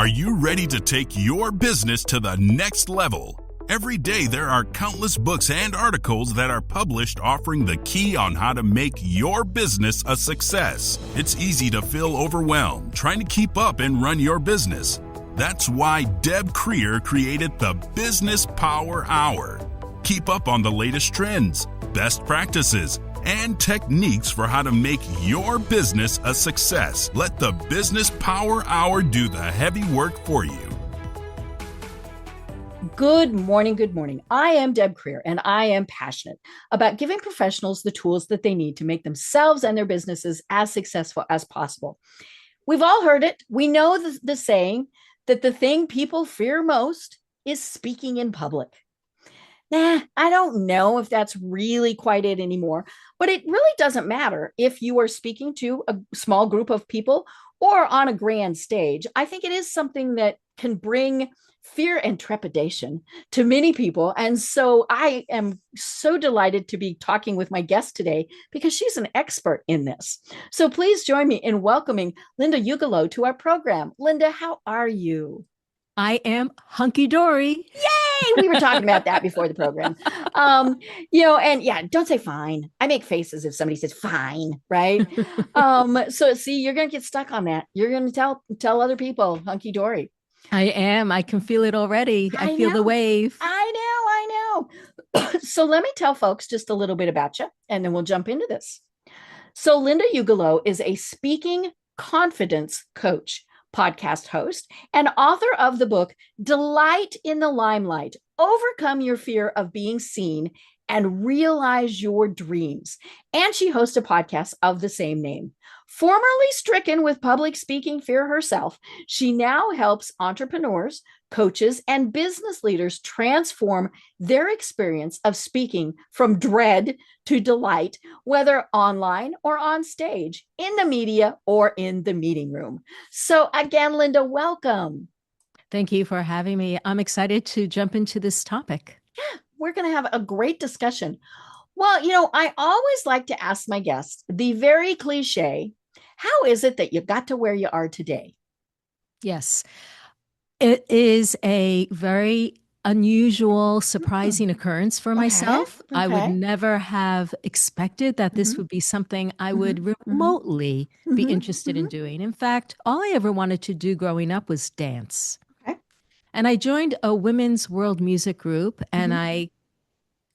Are you ready to take your business to the next level? Every day there are countless books and articles that are published offering the key on how to make your business a success. It's easy to feel overwhelmed trying to keep up and run your business. That's why Deb Creer created the Business Power Hour. Keep up on the latest trends, best practices, and techniques for how to make your business a success. Let the Business Power Hour do the heavy work for you. Good morning. Good morning. I am Deb Creer, and I am passionate about giving professionals the tools that they need to make themselves and their businesses as successful as possible. We've all heard it. We know the saying that the thing people fear most is speaking in public. I don't know if that's really quite it anymore, but it really doesn't matter if you are speaking to a small group of people or on a grand stage. I think it is something that can bring fear and trepidation to many people. And so I am so delighted to be talking with my guest today because she's an expert in this. So please join me in welcoming Linda Ugelow to our program. Linda, how are you? I am hunky-dory. Yay! We were talking about that before the program. And yeah, don't say fine. I make faces if somebody says fine, right? So see, you're going to get stuck on that. You're going to tell other people hunky-dory. I am. I can feel it already. I feel the wave. I know. So let me tell folks just a little bit about you, and then we'll jump into this. So Linda Ugelow is a speaking confidence coach, podcast host, and author of the book, Delight in the Limelight, Overcome Your Fear of Being Seen and Realize Your Dreams. And she hosts a podcast of the same name. Formerly stricken with public speaking fear herself, she now helps entrepreneurs, coaches, and business leaders transform their experience of speaking from dread to delight, whether online or on stage, in the media or in the meeting room. So again, Linda, welcome. Thank you for having me. I'm excited to jump into this topic. Yeah, we're going to have a great discussion. Well, I always like to ask my guests the very cliche, how is it that you got to where you are today? Yes, it is a very unusual, surprising occurrence for myself. Okay. I would never have expected that this would be something I would remotely be interested in doing. In fact, all I ever wanted to do growing up was dance. Okay. And I joined a women's world music group, and I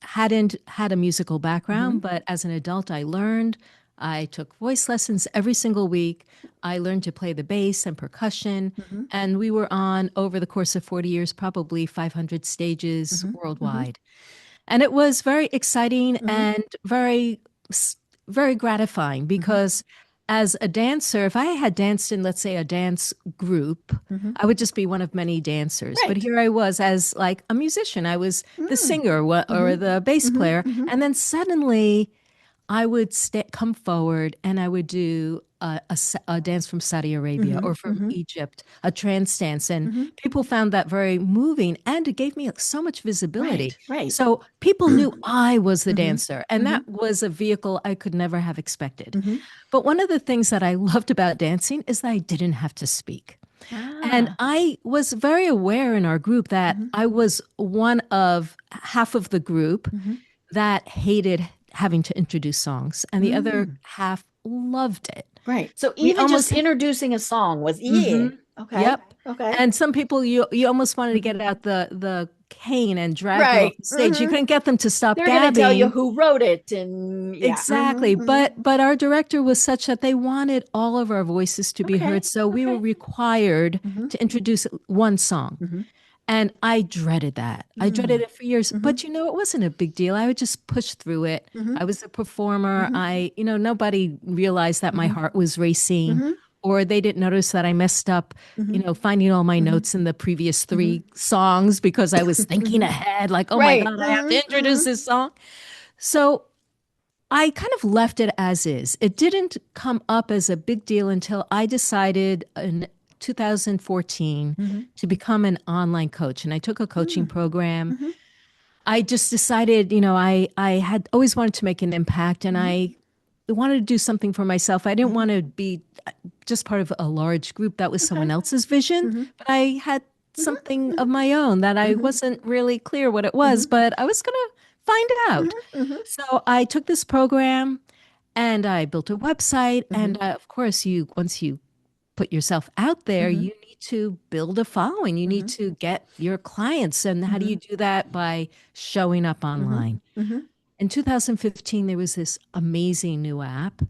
hadn't had a musical background, but as an adult, I learned. I took voice lessons every single week. I learned to play the bass and percussion. And we were on, over the course of 40 years, probably 500 stages worldwide. And it was very exciting and very, very gratifying because as a dancer, if I had danced in, let's say, a dance group, I would just be one of many dancers. Right. But here I was as like a musician. I was the singer or the bass player. And then suddenly I would come forward and I would do a dance from Saudi Arabia or from Egypt, a trance dance. And people found that very moving, and it gave me so much visibility. Right. So people knew I was the dancer, and that was a vehicle I could never have expected. But one of the things that I loved about dancing is that I didn't have to speak. And I was very aware in our group that I was one of half of the group that hated having to introduce songs, and the other half loved it. Right. So even just introducing a song was Okay. Yep. Okay. And some people you almost wanted to get out the cane and drag them off the stage. You couldn't get them to stop gabbing. They're going to tell you who wrote it, and exactly. But our director was such that they wanted all of our voices to be heard, so we were required to introduce one song. And I dreaded that. I dreaded it for years. But, it wasn't a big deal. I would just push through it. I was a performer. Nobody realized that my heart was racing or they didn't notice that I messed up, finding all my notes in the previous three songs because I was thinking ahead like, my God, I have to introduce this song. So I kind of left it as is. It didn't come up as a big deal until I decided in 2014 to become an online coach. And I took a coaching program. I just decided, I had always wanted to make an impact, and I wanted to do something for myself. I didn't want to be just part of a large group. That was someone else's vision, Mm-hmm. but I had something of my own that I wasn't really clear what it was, but I was going to find out. Mm-hmm. So I took this program and I built a website. And of course, once you put yourself out there, you need to build a following. You need to get your clients. And how do you do that? By showing up online. Mm-hmm. In 2015, there was this amazing new app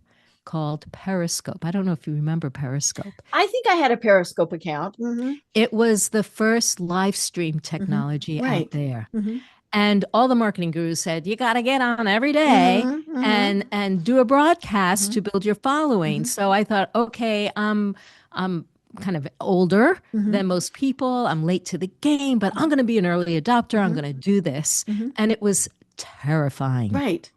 called Periscope. I don't know if you remember Periscope. I think I had a Periscope account. Mm-hmm. It was the first live stream technology Right. out there. Mm-hmm. And all the marketing gurus said, you got to get on every day and do a broadcast to build your following. So I thought, okay, I'm kind of older than most people. I'm late to the game, but I'm going to be an early adopter. I'm going to do this. And it was terrifying. Right.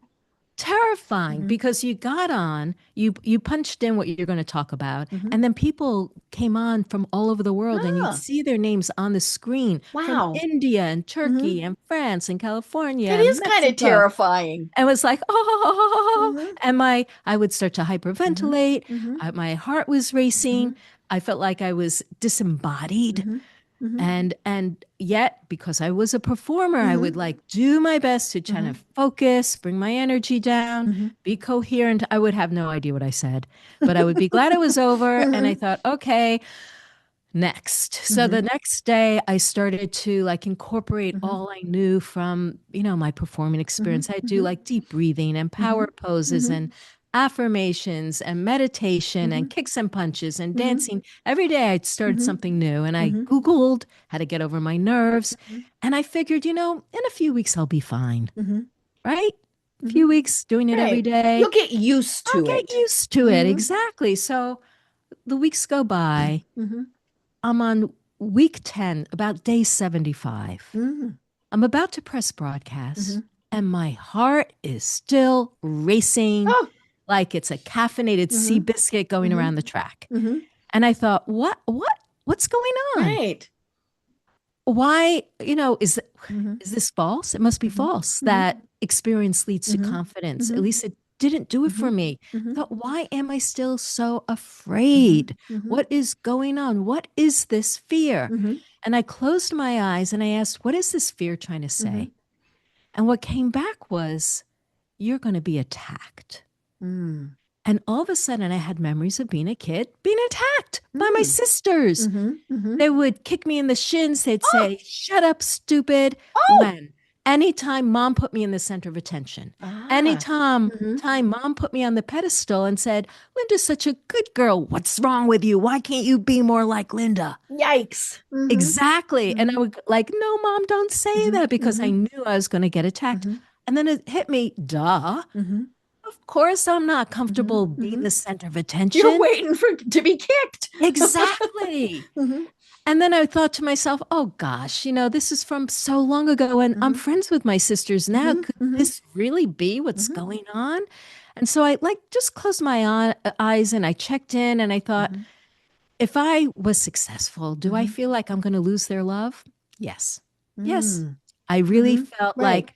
Terrifying because you got on, you punched in what you're going to talk about, and then people came on from all over the world, and you'd see their names on the screen Wow. from India and Turkey and France and California. That and is kind of Mexico. terrifying. And it was like, oh, and I would start to hyperventilate. My heart was racing. I felt like I was disembodied. And yet, because I was a performer, I would like do my best to kind of focus, bring my energy down, be coherent. I would have no idea what I said, but I would be glad it was over. And I thought, okay, next. So the next day I started to like incorporate all I knew from, my performing experience. I do like deep breathing and power poses and affirmations and meditation and kicks and punches and dancing. Every day I started something new, and I Googled how to get over my nerves. And I figured, in a few weeks I'll be fine. Right? A few weeks doing it every day. You'll get used to it. I'll get used to it. Exactly. So the weeks go by. I'm on week 10, about day 75. I'm about to press broadcast, and my heart is still racing like it's a caffeinated sea biscuit going around the track. And I thought, what's going on? Right. Why, is this false? It must be false that experience leads to confidence. At least it didn't do it for me. I thought, why am I still so afraid? What is going on? What is this fear? And I closed my eyes and I asked, what is this fear trying to say? And what came back was, you're going to be attacked. And all of a sudden, I had memories of being a kid, being attacked by my sisters. They would kick me in the shins. They'd say, shut up, stupid. When? Anytime mom put me in the center of attention. Anytime mom put me on the pedestal and said, Linda's such a good girl. What's wrong with you? Why can't you be more like Linda? Yikes. Exactly. And I would like, no, mom, don't say that, because I knew I was going to get attacked. And then it hit me, duh. Of course, I'm not comfortable being the center of attention. You're waiting to be kicked. Exactly. And then I thought to myself, oh gosh, this is from so long ago, and I'm friends with my sisters now. Could this really be what's going on? And so I just closed my eyes and I checked in, and I thought, if I was successful, do I feel like I'm going to lose their love? Yes. Yes. I really felt like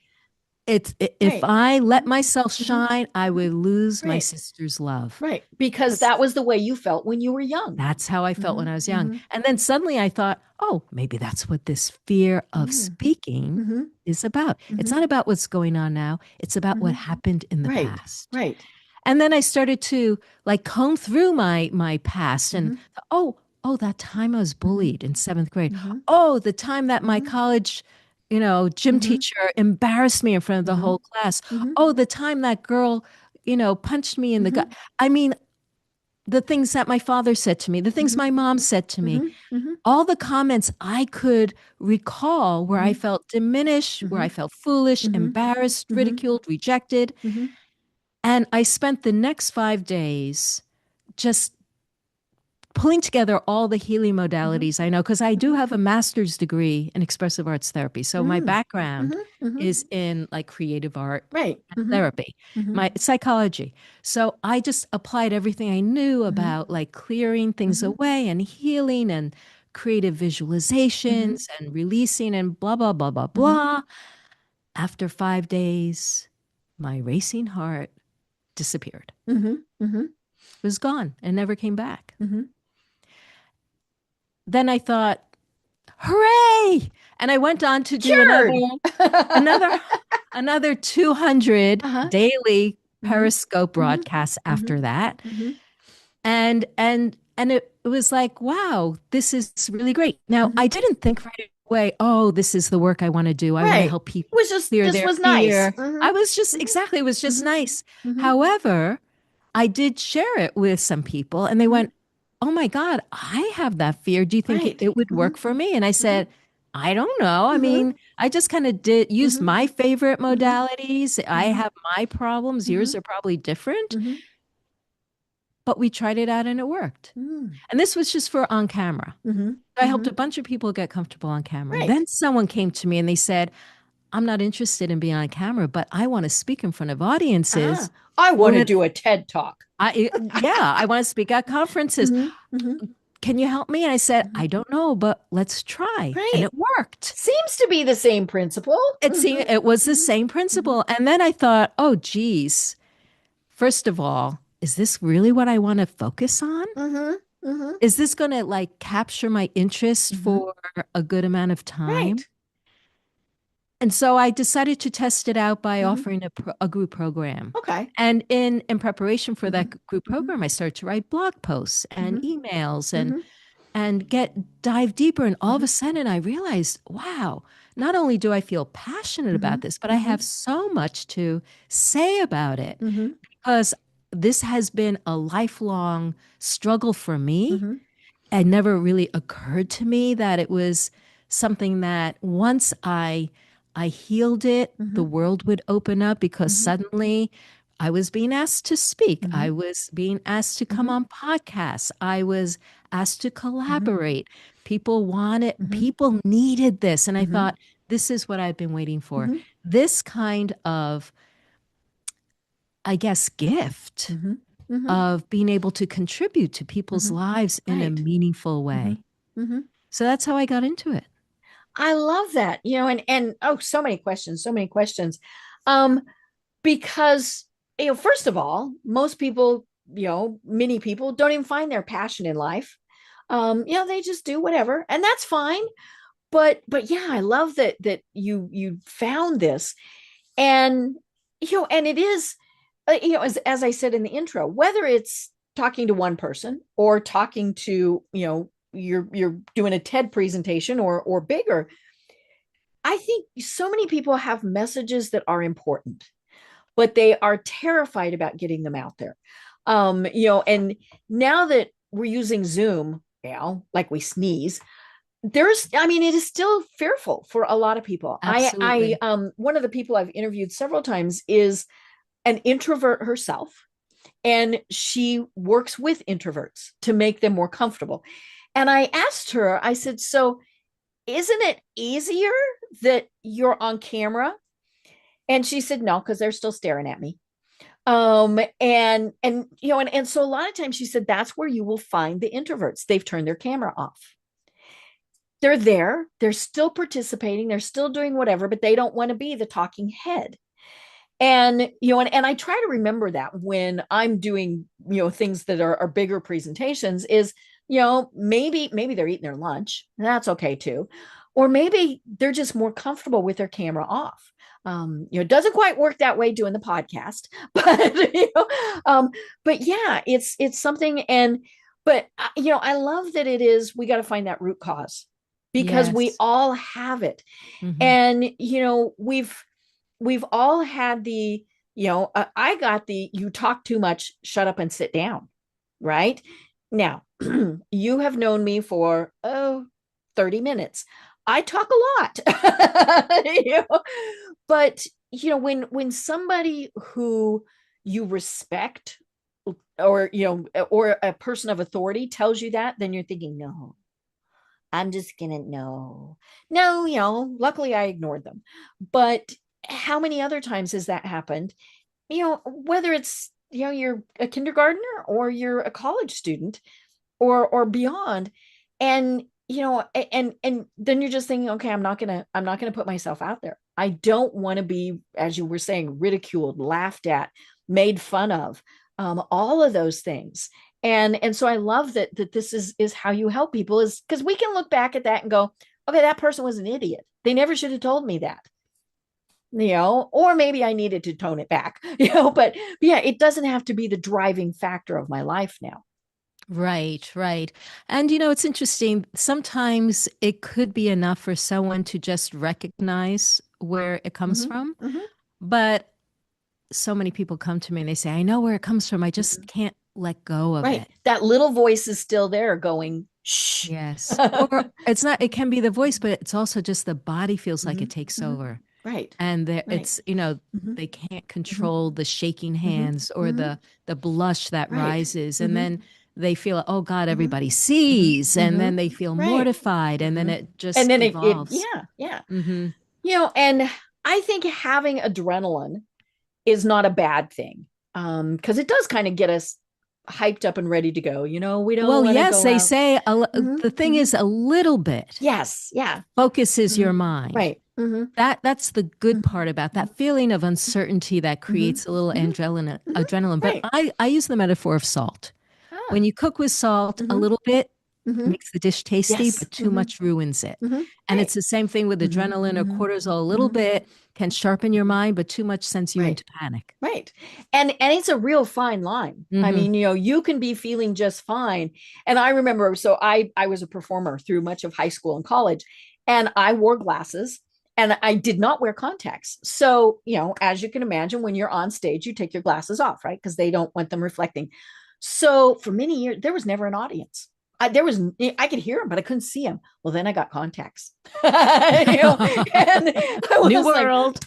if I let myself shine, I would lose my sister's love. Right. Because that was the way you felt when you were young. That's how I felt when I was young. And then suddenly I thought, oh, maybe that's what this fear of speaking is about. It's not about what's going on now. It's about what happened in the past. Right. And then I started to comb through my past and, oh, that time I was bullied in 7th grade. Oh, the time that my college gym teacher embarrassed me in front of the whole class. Oh, the time that girl, punched me in the gut. I mean, the things that my father said to me, the things my mom said to me, all the comments I could recall where I felt diminished, where I felt foolish, embarrassed, ridiculed, rejected. And I spent the next 5 days just pulling together all the healing modalities I know, because I do have a master's degree in expressive arts therapy. So my background is in creative art and therapy, my psychology. So I just applied everything I knew about clearing things away and healing and creative visualizations and releasing and blah, blah, blah, blah, blah. After 5 days, my racing heart disappeared. was gone and never came back. Mm-hmm. Then I thought, hooray! And I went on to do Cured. another another 200 Uh-huh. daily Mm-hmm. Periscope Mm-hmm. broadcasts after that. Mm-hmm. And it was like, wow, this is really great. Now, Mm-hmm. I didn't think right away, oh, this is the work I want to do. I want to Right. help It people was just, clear this their was nice. fear. Mm-hmm. I was just, Mm-hmm. exactly, it was just Mm-hmm. nice. Mm-hmm. However, I did share it with some people and they Mm-hmm. went, oh my God, I have that fear. Do you think Right. it would Mm-hmm. work for me? And I Mm-hmm. said, I don't know. I Mm-hmm. mean, I just kind of used Mm-hmm. my favorite Mm-hmm. modalities. I Mm-hmm. have my problems. Yours Mm-hmm. are probably different, Mm-hmm. but we tried it out and it worked. Mm-hmm. And this was just for on camera. Mm-hmm. I helped a bunch of people get comfortable on camera. Right. Then someone came to me and they said, I'm not interested in being on camera, but I want to speak in front of audiences. I want to When do a TED Talk. I want to speak at conferences. Mm-hmm. Mm-hmm. Can you help me? And I said, Mm-hmm. I don't know, but let's try. Right. And it worked. Seems to be the same principle. It was the same principle. And then I thought, oh, geez, first of all, is this really what I want to focus on? Mm-hmm. Mm-hmm. Is this going to like capture my interest for a good amount of time? Right. And so I decided to test it out by Mm-hmm. offering a group program. Okay. And in preparation for that group Mm-hmm. program, I started to write blog posts and emails Mm-hmm. and dive deeper. And all of a sudden I realized, wow, not only do I feel passionate about this, but I have so much to say about it Mm-hmm. because this has been a lifelong struggle for me. Mm-hmm. It never really occurred to me that it was something that once I healed it, the world would open up because suddenly I was being asked to speak. I was being asked to come on podcasts. I was asked to collaborate. People needed this. And I thought, this is what I've been waiting for. This kind of, I guess, gift of being able to contribute to people's lives in a meaningful way. So that's how I got into it. I love that, and oh, so many questions. Because, first of all, most people, many people don't even find their passion in life. They just do whatever, and that's fine. But yeah, I love that you found this, and and it is, as I said in the intro, whether it's talking to one person or talking to, you're doing a TED presentation or bigger. I think so many people have messages that are important, but they are terrified about getting them out there. And now that we're using Zoom, like we sneeze, it is still fearful for a lot of people. Absolutely. One of the people I've interviewed several times is an introvert herself, and she works with introverts to make them more comfortable. And I asked her, I said, so isn't it easier that you're on camera? And she said, no, because they're still staring at me. And so a lot of times she said, that's where you will find the introverts. They've turned their camera off. They're there, they're still participating, they're still doing whatever, but they don't want to be the talking head. And I try to remember that when I'm doing things that are bigger presentations, is maybe they're eating their lunch, that's okay too, or maybe they're just more comfortable with their camera off. It doesn't quite work that way doing the podcast, but yeah, it's something. But I love that it is, we got to find that root cause, because we all have it. And we've all had the, I got the, you talk too much, shut up and sit down. Right now, you have known me for 30 minutes. I talk a lot, but when somebody who you respect, or or a person of authority tells you that, then you're thinking, no, I'm just gonna no. Luckily I ignored them. But how many other times has that happened? Whether it's, you're a kindergartner or you're a college student or beyond. And, and then you're just thinking, okay, I'm not gonna put myself out there. I don't want to be, as you were saying, ridiculed, laughed at, made fun of. all of those things. And so I love that this is how you help people, is because we can look back at that and go, okay, that person was an idiot. They never should have told me that, or maybe I needed to tone it back, but yeah, it doesn't have to be the driving factor of my life now. Right, right. And it's interesting. Sometimes it could be enough for someone to just recognize where it comes Mm-hmm, from. mm-hmm, But so many people come to me and they say, I know where it comes from. I mm-hmm. just can't let go of Right. it. That little voice is still there going, shh. Yes. Or it's not, it can be the voice, but it's also just the body feels like Mm-hmm, it takes mm-hmm. over. Right. And Right. Mm-hmm, they can't mm-hmm, control the shaking mm-hmm, hands or mm-hmm. the blush that Right. rises. And Mm-hmm, then they feel, oh God, mm-hmm, everybody mm-hmm, sees. And mm-hmm. then they feel Right. mortified. And then Mm-hmm. it And just then evolves. yeah, yeah. Hmm. And I think having adrenaline is not a bad thing. Because it does kind of get us hyped up and ready to go. We don't Well, want to yes, go they out. say Mhm, the thing mhm. is a little bit Yes, yeah. focuses your Mhm. mind. Right. Mhm, That's the good mhm, part about mhm, that feeling of uncertainty that mhm, creates a little mhm, mhm. adrenaline. But Right. I use the metaphor of salt. When Ah. you cook with salt, a Mhm, little bit mhm. makes the dish tasty, Yes. but too Mhm, much ruins it. mhm. And Right. it's the same thing with Mhm, adrenaline or mhm, cortisol. A little mhm, bit can sharpen your mhm. mind, but too much sends you Right. into panic. Right. And it's a real fine line. I Hmm. mean, you can be feeling just fine. And I remember, so I was a performer through much of high school and college, and I wore glasses and I did not wear contacts. So, as you can imagine, when you're on stage, you take your glasses off, right? Because they don't want them reflecting. So for many years, there was never an audience. I could hear them, but I couldn't see them. Well, then I got contacts, and I New was like, world.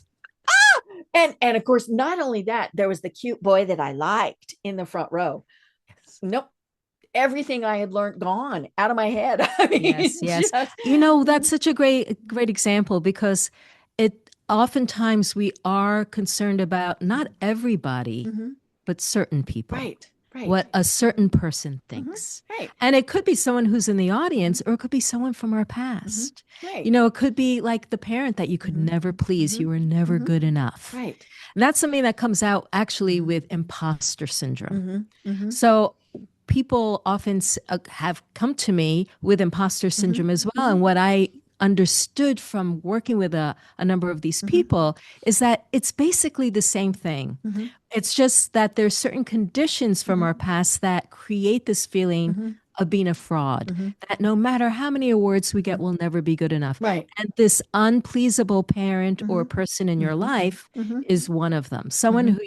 and of course, not only that, there was the cute boy that I liked in the front row. Yes. Nope. Everything I had learned gone out of my head. I Yes, mean, yes. just That's such a great example because it oftentimes we are concerned about not everybody, Mhm. but certain people, Right, right. what a certain person Mhm. thinks. Right. And it could be someone who's in the audience, Mhm. or it could be someone from our Mhm. past. Right. It could be like the parent that you could Mhm. never please, you Mhm. were never Mhm. good enough. Right. And that's something that comes out actually Mhm. with imposter syndrome. Mhm. Mhm. So people often have come to me with imposter Mhm. syndrome as well. Mhm. And what I understood from working with a number of these Mhm. people is that it's basically the same thing. Mhm. It's just that there's certain conditions from our Mhm. past that create this feeling Mhm. of being a fraud, Mhm. that no matter how many awards we get, Mhm. we'll never be good enough. Right. And this unpleasable parent or Mhm. person in your Mhm. life Mhm. is one of them. Someone Mhm. who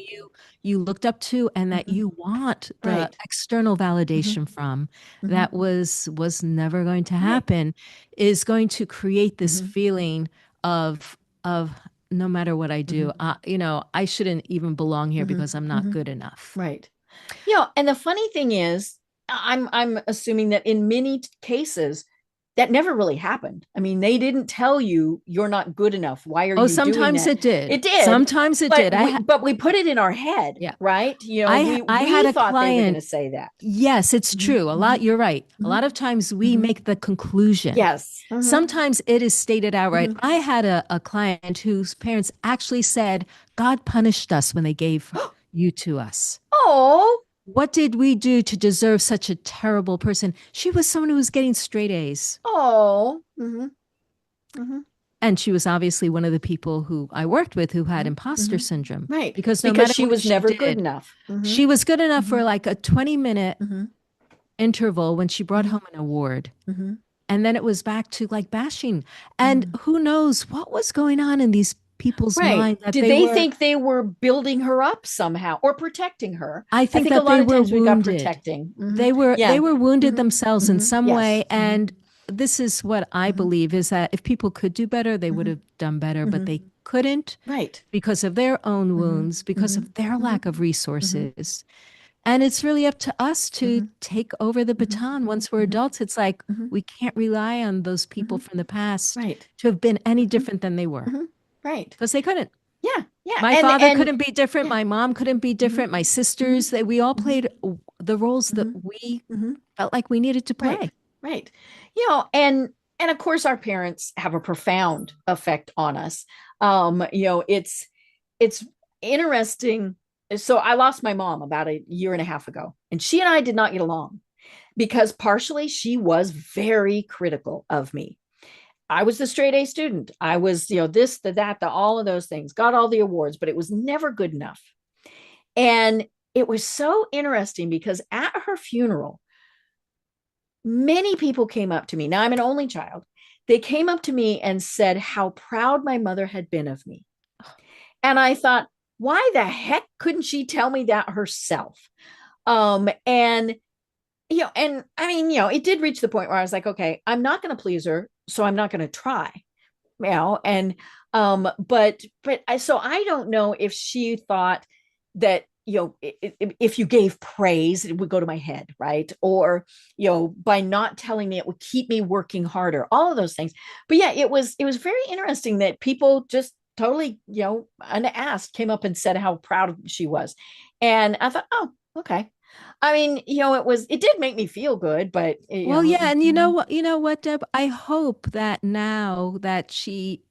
you looked up to and that Mhm. you want the Right. external Mhm. validation from, Mhm. that was never going to Right. happen, is going to create this Mhm. feeling of no matter what I do, Mhm. I shouldn't even belong here Mhm. because I'm not Mhm. good enough. Right. And the funny thing is, I'm assuming that in many cases that never really happened. I mean, they didn't tell you you're not good enough. Why are Oh, you doing sometimes that? it did. It did, Sometimes it but did. we put it in our head, Yeah. right? I had We a thought they were going client. to say that. Yes, it's Mhm, true. A lot, mhm, you're right. A mhm, lot of times we mhm. make the conclusion. Yes. Mhm, Sometimes it is stated outright. mhm. I had a client whose parents actually said, God punished us when they gave you to us. Oh. What did we do to deserve such a terrible person? She was someone who was getting straight A's. Oh. Mhm, mhm, And she was obviously one of the people who I worked with who had mhm, imposter mhm. syndrome Right, because no because matter she what was she never good did, enough. Mhm, she was good enough for mhm, like a 20-minute mhm, interval when she brought mhm, home an award. mhm, And then it was back to like bashing. And mhm. who knows what was going on in these people's Right. mind that Did they they were, think they were building her up somehow or protecting her? I I think think a that lot they of were times we got wounded. protecting. Mhm. They Yeah. were wounded Hmm. themselves in Hmm. some Yes. way. Hmm. And this is what I Hmm. believe is that if people could do better, they would Hmm. have done better, but Hmm. they couldn't Right. because of their own Hmm. wounds, because Hmm. of their Hmm. lack of Hmm. resources. And it's really up to us to Hmm. take over the Hmm. baton once we're Hmm. adults. It's like Hmm. we can't rely on those people Hmm. from the past Right. to have been any Hmm. different than they were Hmm. Right. because they couldn't. Yeah. Yeah. My father And couldn't be different. yeah. My mom couldn't be Hmm. different. My Hmm. sisters, we all Hmm. played the roles that Hmm. we Hmm. felt like we needed to Right. play. Right. And of course our parents have a profound effect on us. It's interesting so I lost my mom about a year and a half ago, and she and I did not get along because partially she was very critical of me. I was the straight A student. I was, this, the, that, the, all of those things, got all the awards, but it was never good enough. And it was so interesting because at her funeral, many people came up to me. Now I'm an only child. They came up to me and said how proud my mother had been of me. And I thought, why the heck couldn't she tell me that herself? And and I mean, it did reach the point where I was like, okay, I'm not going to please her, so I'm not going to try, and so I don't know if she thought that, if you gave praise, it would go to my head, right? Or, by not telling me, it would keep me working harder, all of those things. But yeah, it was very interesting that people just totally, unasked came up and said how proud she was. And I thought, oh, okay. I mean, it did make me feel good, but Well, yeah, and you know what, Deb? I hope that now that she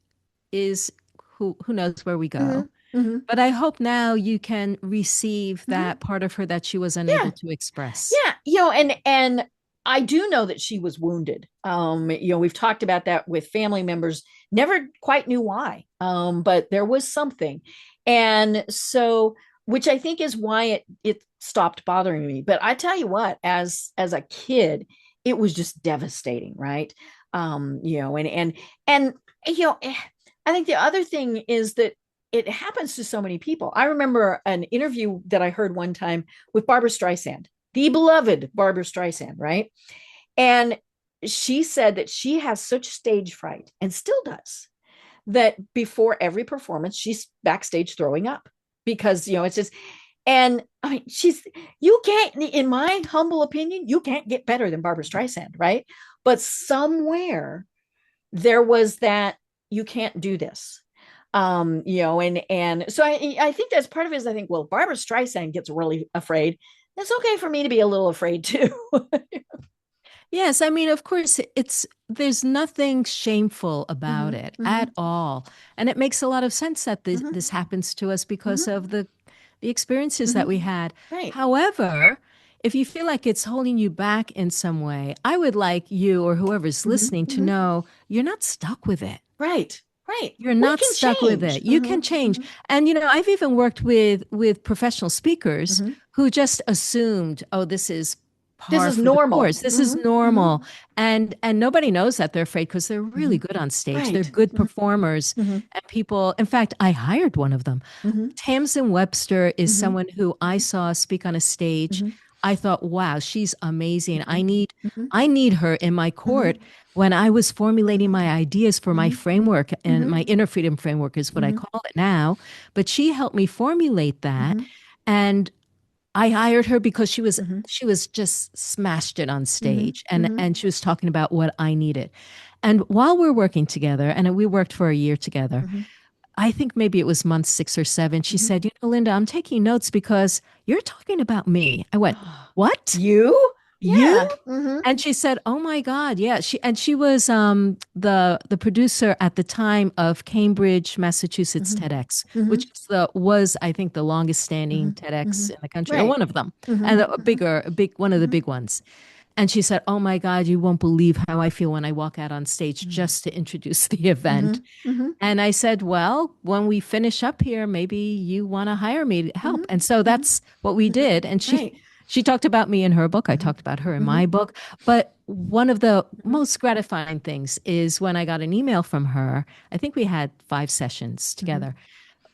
is who knows where we mhm, go, mhm, but I hope now you can receive mhm. that part of her that she was unable Yeah, to express. yeah, and I do know that she was wounded. We've talked about that with family members, never quite knew why. But there was something. And so, which I think is why it stopped bothering me. But I tell you what, as a kid, it was just devastating, right? And I think the other thing is that it happens to so many people. I remember an interview that I heard one time with Barbara Streisand, the beloved Barbara Streisand, right? And she said that she has such stage fright and still does, that before every performance, she's backstage throwing up because, it's just, and I mean, you can't, in my humble opinion, you can't get better than Barbara Streisand, right? But somewhere there was that, you can't do this. And so I think that's part of it. Is I think, well, Barbara Streisand gets really afraid. It's okay for me to be a little afraid too. Yes, I mean, of course, there's nothing shameful about Mhm, it at mhm, all. And it makes a lot of sense that mhm, this happens to us because mhm, of the experiences that mhm. we had. Right. However, if you feel like it's holding you back in some way, I would like you or whoever's Mhm, listening to mhm. know you're not stuck with it. Right. Right. You're We not can stuck with change. it. You can Mhm, change. mhm, And I've even worked with professional speakers mhm. who just assumed, oh, this is This par is for the normal. course. This is Mhm, mhm. normal. And nobody knows that they're afraid because they're really Mhm. good on stage. They're Right. good Mhm, performers. mhm, And people, in fact, I hired one of them. mhm, Tamsin Webster is mhm, someone who I saw speak on a stage. mhm, I thought, wow, she's amazing. mhm, mhm, I need her in my court. mhm, When I was formulating my ideas for my mhm, framework, and mhm, my inner freedom framework is what I mhm, call it now, but she helped me formulate that. mhm, And I hired her because mhm, she was just smashed it on mhm, stage, mhm, and she was talking about what I needed. And while we're working together, and we worked for a year together, mhm, I think maybe it was month 6 or 7. She mhm. said, Linda, I'm taking notes because you're talking about me. I went, what? You? You? Yeah. Mhm, And she said, "Oh my God, yeah." She was the producer at the time of Cambridge, Massachusetts mhm, TEDx, which mhm, is the was I think the longest standing mhm, TEDx mhm. in the country, or Right. one of them, Mhm, and mhm, a big one of the mhm, big ones. And she said, "Oh my God, you won't believe how I feel when I walk out on stage mhm, just to introduce the event." mhm, mhm, And I said, "Well, when we finish up here, maybe you want to hire me to help." mhm, And so mhm, that's what we mhm. did. And Right. she talked about me in her book. I Mhm, talked about her in my mhm, book. But one of the mhm, most gratifying things is when I got an email from her. I think we had 5 sessions mhm, together.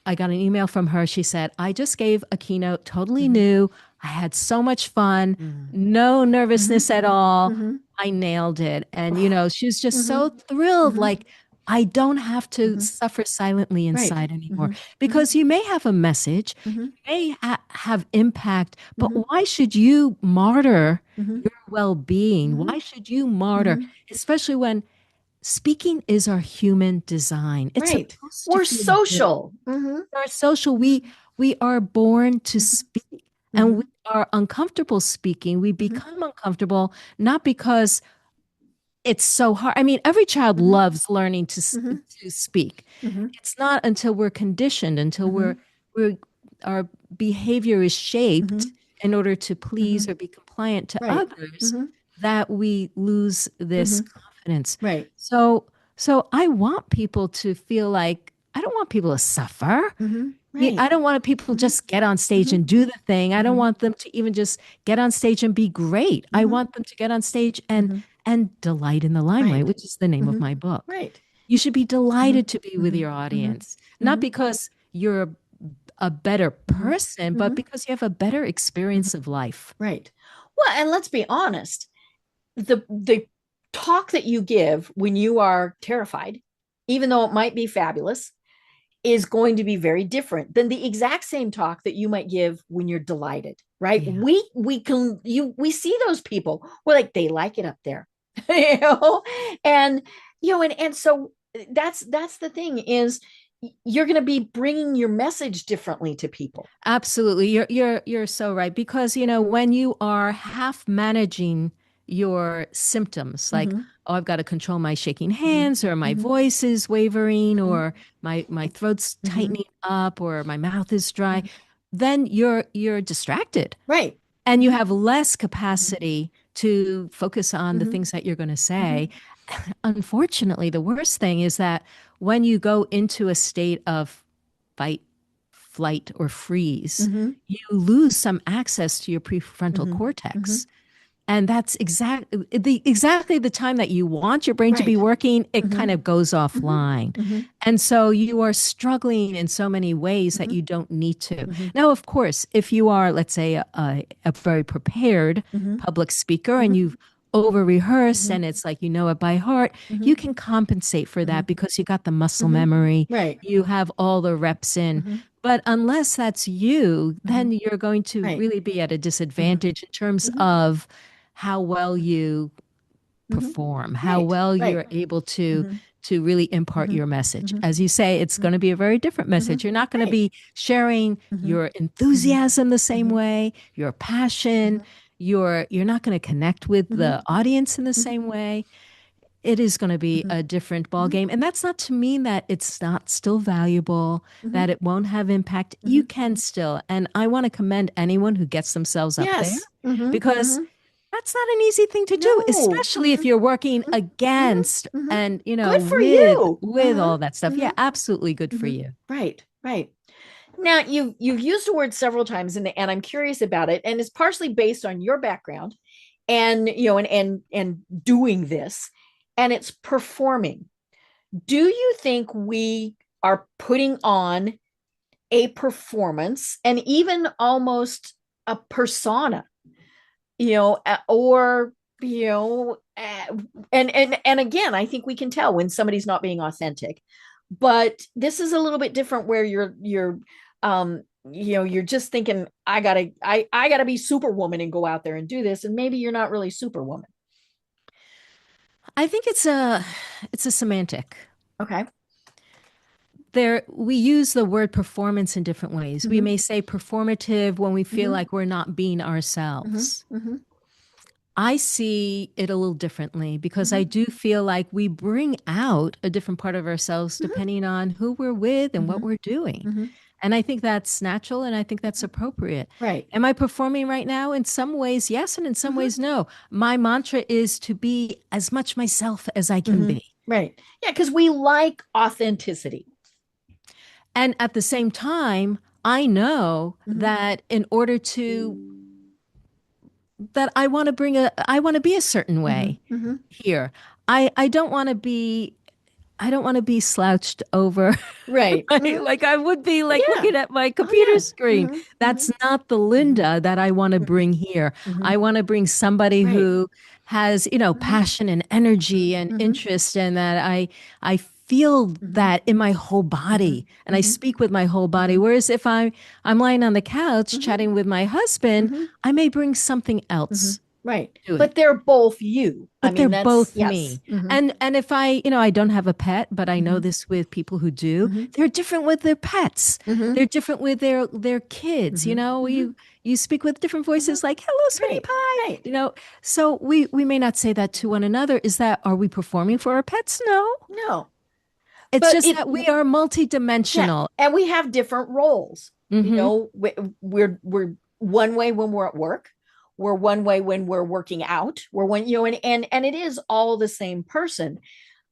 I got an email from her. She said, I just gave a keynote totally mhm, new. I had so much fun, mhm, no mhm, nervousness at all. mhm. I nailed it. And, Oh, she was just so mhm, thrilled. mhm, Like, I don't have to mhm. suffer silently Right. inside anymore Mhm, mhm, because you may have a message, mhm, you may have impact, but mhm, why should you martyr mhm, your well being? mhm, Why should you martyr, mhm. especially when speaking is our human design? It's Right. supposed to We're feel good. social. Mhm, Are social. mhm, We are born to mhm, speak, and we mhm, are uncomfortable speaking. We mhm, become uncomfortable not because it's so hard. I mean, every child mhm, loves learning mhm, to speak. mhm, It's not until we're conditioned, until mhm, we're our behavior is shaped in order to please or be compliant to Right. others, that we lose this confidence. Right. So I want people to feel like, I don't want people to suffer. Right. I don't want people to just get on stage and do the thing. I don't want them to even just get on stage and be great. I want them to get on stage and delight in the limelight, which is the name of my book. Right. You should be delighted to be with your audience, not because you're a better person, but because you have a better experience of life. Right. Well, and let's be honest, the talk that you give when you are terrified, even though it might be fabulous, is going to be very different than the exact same talk that you might give when you're delighted, right? Yeah. We see those people, well, like they like it up there, and so that's the thing is you're going to be bringing your message differently to people. Absolutely. You're so right. Because, when you are half managing your symptoms, like, oh, I've got to control my shaking hands, or my voice is wavering, or my throat's tightening up, or my mouth is dry, then you're distracted. Right. And you have less capacity to focus on the things that you're going to say. Unfortunately, the worst thing is that when you go into a state of fight, flight, or freeze, you lose some access to your prefrontal cortex. And that's exactly the time that you want your brain to be working, it kind of goes offline. And so you are struggling in so many ways that you don't need to. Now, of course, if you are, let's say, a very prepared public speaker and you've over rehearsed and it's like you know it by heart, you can compensate for that because you got the muscle memory. Right. You have all the reps in. But unless that's you, then you're going to really be at a disadvantage in terms of how well you perform, how well you're able to really impart your message. As you say, it's going to be a very different message. You're not going to be sharing your enthusiasm the same way, your passion. You're not going to connect with the audience in the same way. It is going to be a different ball game. And that's not to mean that it's not still valuable, that it won't have impact. You can still. And I want to commend anyone who gets themselves up there because that's not an easy thing to do, especially if you're working against and, good for with, you. with all that stuff. Yeah, absolutely good for you. Right, right. Now, you've used the word several times, and I'm curious about it, and it's partially based on your background and, and doing this, and it's performing. Do you think we are putting on a performance and even almost a persona? Or and again, I think we can tell when somebody's not being authentic. But this is a little bit different where you're just thinking, I gotta be Superwoman and go out there and do this, and maybe you're not really Superwoman. I think it's a semantic. Okay. We use the word performance in different ways. We may say performative when we feel like we're not being ourselves. I see it a little differently because I do feel like we bring out a different part of ourselves depending on who we're with and what we're doing. And I think that's natural and I think that's appropriate. Right. Am I performing right now? In some ways, yes, and in some ways, no. My mantra is to be as much myself as I can be. Right. Yeah, because we like authenticity. And at the same time, I know that in order to, that I want to be a certain way here. I don't want to be slouched over. Right. Like I would be looking at my computer screen. That's not the Linda that I want to bring here. I want to bring somebody who has, passion and energy and interest, and that I feel that in my whole body and I speak with my whole body. Whereas if I'm lying on the couch chatting with my husband, I may bring something else. Right. But they're both you. But they're both me. And if I don't have a pet, but I know this with people who do, they're different with their pets. They're different with their kids. You speak with different voices like, hello, sweetie pie. Right. So we may not say that to one another. Are we performing for our pets? No. It's just that we are multidimensional. Yeah, and we have different roles. You Mm-hmm. know, we're one way when we're at work. We're one way when we're working out. We're one, you know, and it is all the same person.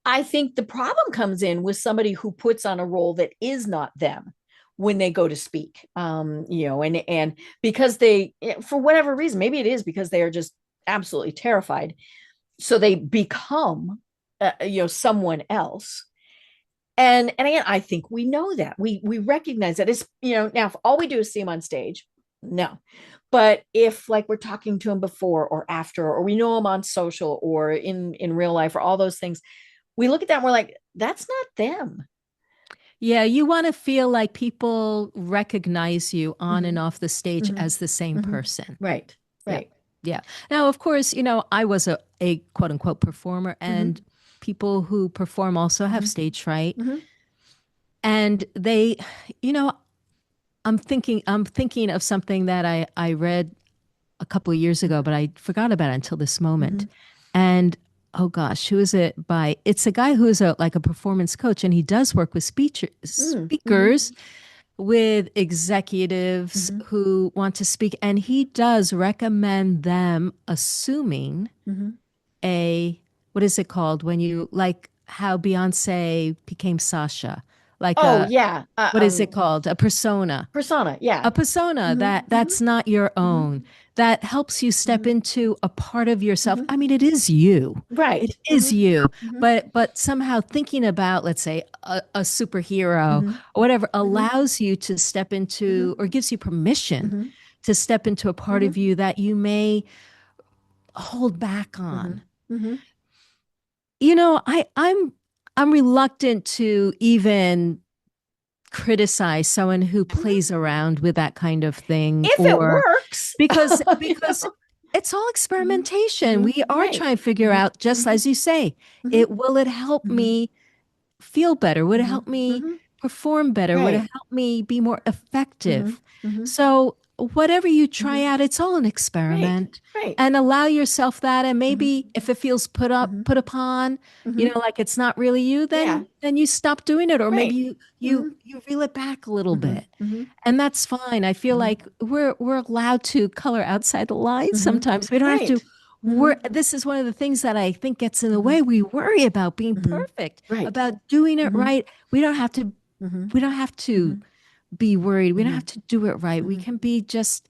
I think the problem comes in with somebody who puts on a role that is not them when they go to speak. You know, and because they, for whatever reason, maybe it is because they are just absolutely terrified, so they become, you know, someone else. And again, I think we know that, we recognize that. It's, you know, now if all we do is see them on stage, no. But if like we're talking to them before or after, or we know them on social or in real life or all those things, we look at that and we're like, that's not them. Yeah, you want to feel like people recognize you on Mm-hmm. and off the stage Mm-hmm. as the same Mm-hmm. person. Right. Yeah. Right. Yeah. Now, of course, I was a quote unquote performer, Mm-hmm. and people who perform also have Mm-hmm. stage fright. Mm-hmm. And they, you know, I'm thinking of something that I read a couple of years ago, but I forgot about it until this Mm-hmm. moment. And oh gosh, who is it by? It's a guy who is like a performance coach, and he does work with Mm-hmm. speakers, with executives Mm-hmm. who want to speak, and he does recommend them assuming Mm-hmm. a, what is it called when you, like how Beyonce became Sasha, like Oh a, yeah. what is it called, a persona, Persona. Yeah. a persona Mm-hmm. that Mm-hmm. that's not your Mm-hmm. own, that helps you step Mm-hmm. into a part of yourself. Mm-hmm. I mean, it is you. It Right. is Mm-hmm. you. Mm-hmm. But somehow thinking about, let's say, a superhero Mm-hmm. or whatever Mm-hmm. allows you to step into, or gives you permission Mm-hmm. to step into a part Mm-hmm. of you that you may hold back Mm-hmm. on. Mm-hmm. I'm reluctant to even criticize someone who Mm-hmm. plays around with that kind of thing, If it or works. because You because know? it's all Mm-hmm. experimentation. Mm-hmm. We are Right. trying to figure Mm-hmm. out, just Mm-hmm. as you say, Mm-hmm. it will it help Mm-hmm. me feel better? Would it Mm-hmm. help me Mm-hmm. perform better? Would it Right. help me be more Mm-hmm. effective? Mm-hmm. So whatever you try Mm-hmm. out, it's all an Right. experiment. Right. And allow yourself that. And Mm-hmm. maybe if it feels Mm-hmm. put upon, Mm-hmm. like it's not really you, Yeah. then you stop doing it. Or maybe Right. you Mm-hmm. you reel it back a little Mm-hmm. bit. Mm-hmm. And that's fine. I feel Mm-hmm. like we're allowed to color outside the lines Mm-hmm. sometimes. We don't have to. Right. Mm-hmm. This is one of the things that I think gets in the Mm-hmm. way. We worry about being Mm-hmm. perfect, Right. about doing it Mm-hmm. right. We don't have to. Mm-hmm. We don't have to Mm-hmm. be worried. We don't Mm-hmm. have to do it right. We Mm-hmm. can be just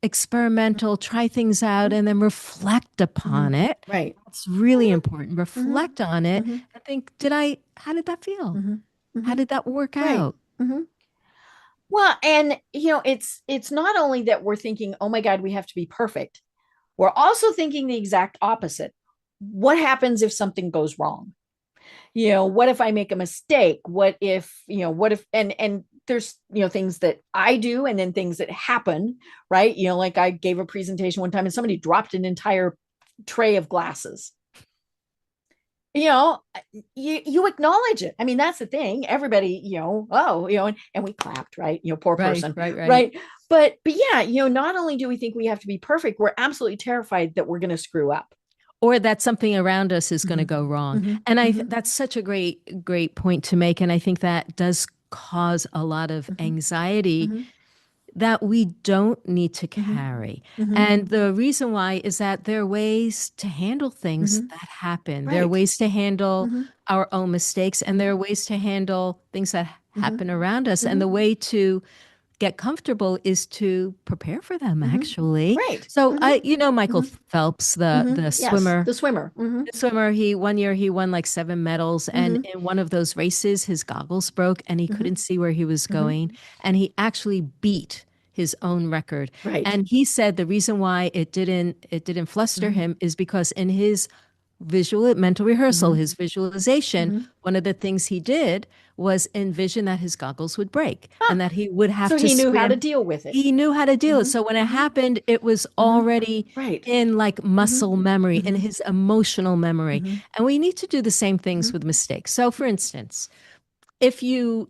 experimental, try things out, and then reflect Mm-hmm. upon it. Right. That's really Mm-hmm. important. Mm-hmm. Reflect on it Mm-hmm. and think, how did that feel? Mm-hmm. How Mm-hmm. did that work Right. out? Mm-hmm. Well, and you know, it's not only that we're thinking, oh my God, we have to be perfect. We're also thinking the exact opposite. What happens if something goes wrong? You know, what if I make a mistake? What if, what if, and there's, things that I do and then things that happen, right? Like I gave a presentation one time and somebody dropped an entire tray of glasses. you know you acknowledge it. I mean, that's the thing. Everybody, oh, and we clapped, right? Poor Right, person, right, right. right? But yeah, not only do we think we have to be perfect, we're absolutely terrified that we're going to screw up. Or that something around us is going to Mm-hmm. go wrong. Mm-hmm. And Mm-hmm. that's such a great point to make. And I think that does cause a lot of Mm-hmm. anxiety Mm-hmm. that we don't need to Mm-hmm. carry. Mm-hmm. And the reason why is that there are ways to handle things Mm-hmm. that happen. There are Right. ways to handle Mm-hmm. our own mistakes, and there Mm-hmm. are ways to handle things that Mm-hmm. happen around us. And Mm-hmm. the way to get comfortable is to prepare for them, Mm-hmm. actually. Right. So Mm-hmm. Michael Mm-hmm. Phelps, the Mm-hmm. the Yes, swimmer, the swimmer. Mm-hmm. he one year he won like 7 medals, and Mm-hmm. in one of those races his goggles broke and he Mm-hmm. couldn't see where he was Mm-hmm. going, and he actually beat his own record. Right. And he said the reason why it didn't fluster Mm-hmm. him is because in his mental rehearsal, Mm-hmm. his visualization, Mm-hmm. one of the things he did was envision that his goggles would break Huh. and that he would have So to he knew how to swim. deal with it. He knew how to deal it. Mm-hmm. So when it Mm-hmm. happened, it was Mm-hmm. already Right. in like Mm-hmm. muscle memory, in Mm-hmm. his emotional memory. Mm-hmm. And we need to do the same things Mm-hmm. with mistakes. So for instance, if you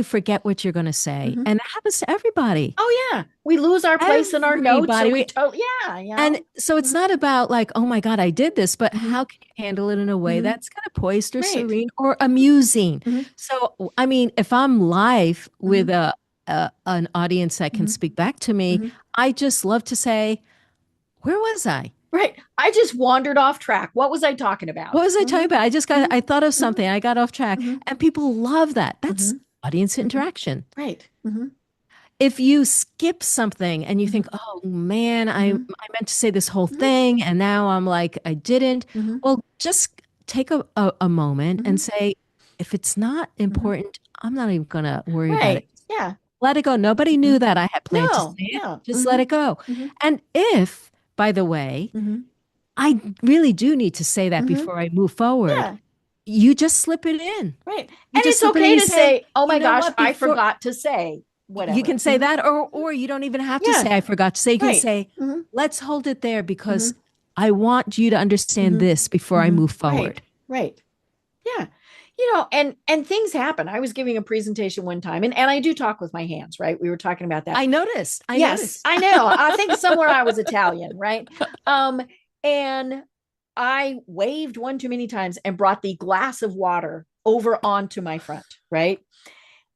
forget what you're going to say, Mm-hmm. and it happens to everybody, Oh yeah, we lose our place in our notes, or everybody, we totally, yeah, and so it's Mm-hmm. not about like, oh my God, I did this, but Mm-hmm. how can you handle it in a way Mm-hmm. that's kind of poised or Right. serene or amusing? Mm-hmm. So, I mean, if I'm live with Mm-hmm. an audience that can speak back to me, I just love to say, where was I? Right. I just wandered off track. What was I talking about? What was I talking about? I thought of something. I got off track. And people love that. That's audience interaction. Right. If you skip something and you think, oh man, I meant to say this whole thing and now I'm like, I didn't. Well, just take a moment and say, if it's not important, I'm not even going to worry about it. Yeah. Let it go. Nobody knew that I had planned to say it. Just let it go. And if, by the way, I really do need to say that before I move forward, you just slip it in. Right. And it's okay to say, oh my gosh, I forgot to say whatever. You can say that, or you don't even have to say, I forgot to say. You can say, let's hold it there because I want you to understand this before I move forward. Right. Yeah. And things happen. I was giving a presentation one time and I do talk with my hands, right? We were talking about that. I noticed. Yes, I know. I think somewhere I was Italian, right? And I waved one too many times and brought the glass of water over onto my front,